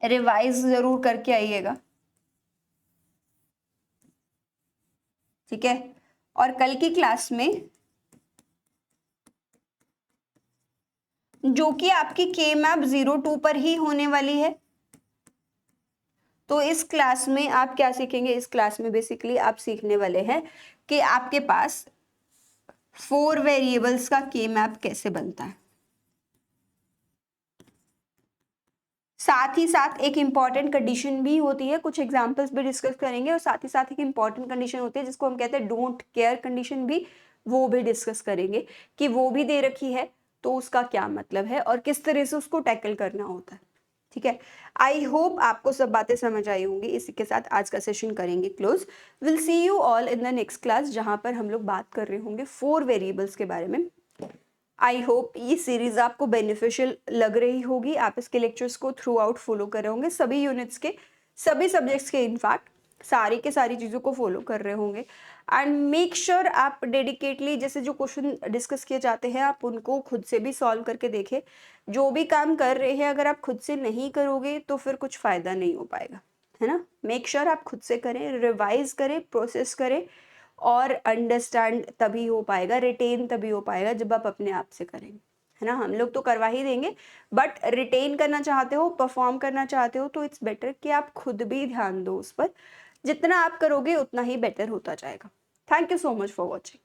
रिवाइज जरूर करके आइएगा, ठीक है। और कल की क्लास में जो कि आपकी के मैप 02 पर ही होने वाली है, तो इस क्लास में आप क्या सीखेंगे? इस क्लास में बेसिकली आप सीखने वाले हैं कि आपके पास 4 वेरिएबल्स का के मैप कैसे बनता है। साथ ही साथ एक इंपॉर्टेंट कंडीशन भी होती है, कुछ एग्जांपल्स भी डिस्कस करेंगे, और साथ ही साथ एक इंपॉर्टेंट कंडीशन होती है जिसको हम कहते हैं डोंट केयर कंडीशन भी, वो भी डिस्कस करेंगे कि वो भी दे रखी है तो उसका क्या मतलब है और किस तरह से उसको टैकल करना होता है, ठीक है। आई होप आपको सब बातें समझ आई होंगी। इसी के साथ आज का सेशन करेंगे close. Will see you all in the next class, जहां पर हम लोग बात कर रहे होंगे 4 वेरिएबल्स के बारे में। आई होप ये सीरीज आपको बेनिफिशियल लग रही होगी, आप इसके लेक्चर्स को थ्रू आउट फॉलो कर रहे होंगे, सभी यूनिट्स के, सभी सब्जेक्ट्स के इनफैक्ट। सारी के सारी चीज़ों को फॉलो कर रहे होंगे एंड मेक श्योर आप डेडिकेटली जैसे जो क्वेश्चन डिस्कस किए जाते हैं आप उनको खुद से भी सॉल्व करके देखें। जो भी काम कर रहे हैं अगर आप खुद से नहीं करोगे तो फिर कुछ फ़ायदा नहीं हो पाएगा, है ना? मेक श्योर आप खुद से करें, रिवाइज करें, प्रोसेस करें और अंडरस्टैंड तभी हो पाएगा, रिटेन तभी हो पाएगा जब आप अपने आप से करेंगे, है ना? हम लोग तो करवा ही देंगे, बट रिटेन करना चाहते हो, परफॉर्म करना चाहते हो तो इट्स बेटर कि आप खुद भी ध्यान दो उस पर। जितना आप करोगे उतना ही बेटर होता जाएगा। Thank you so much for watching.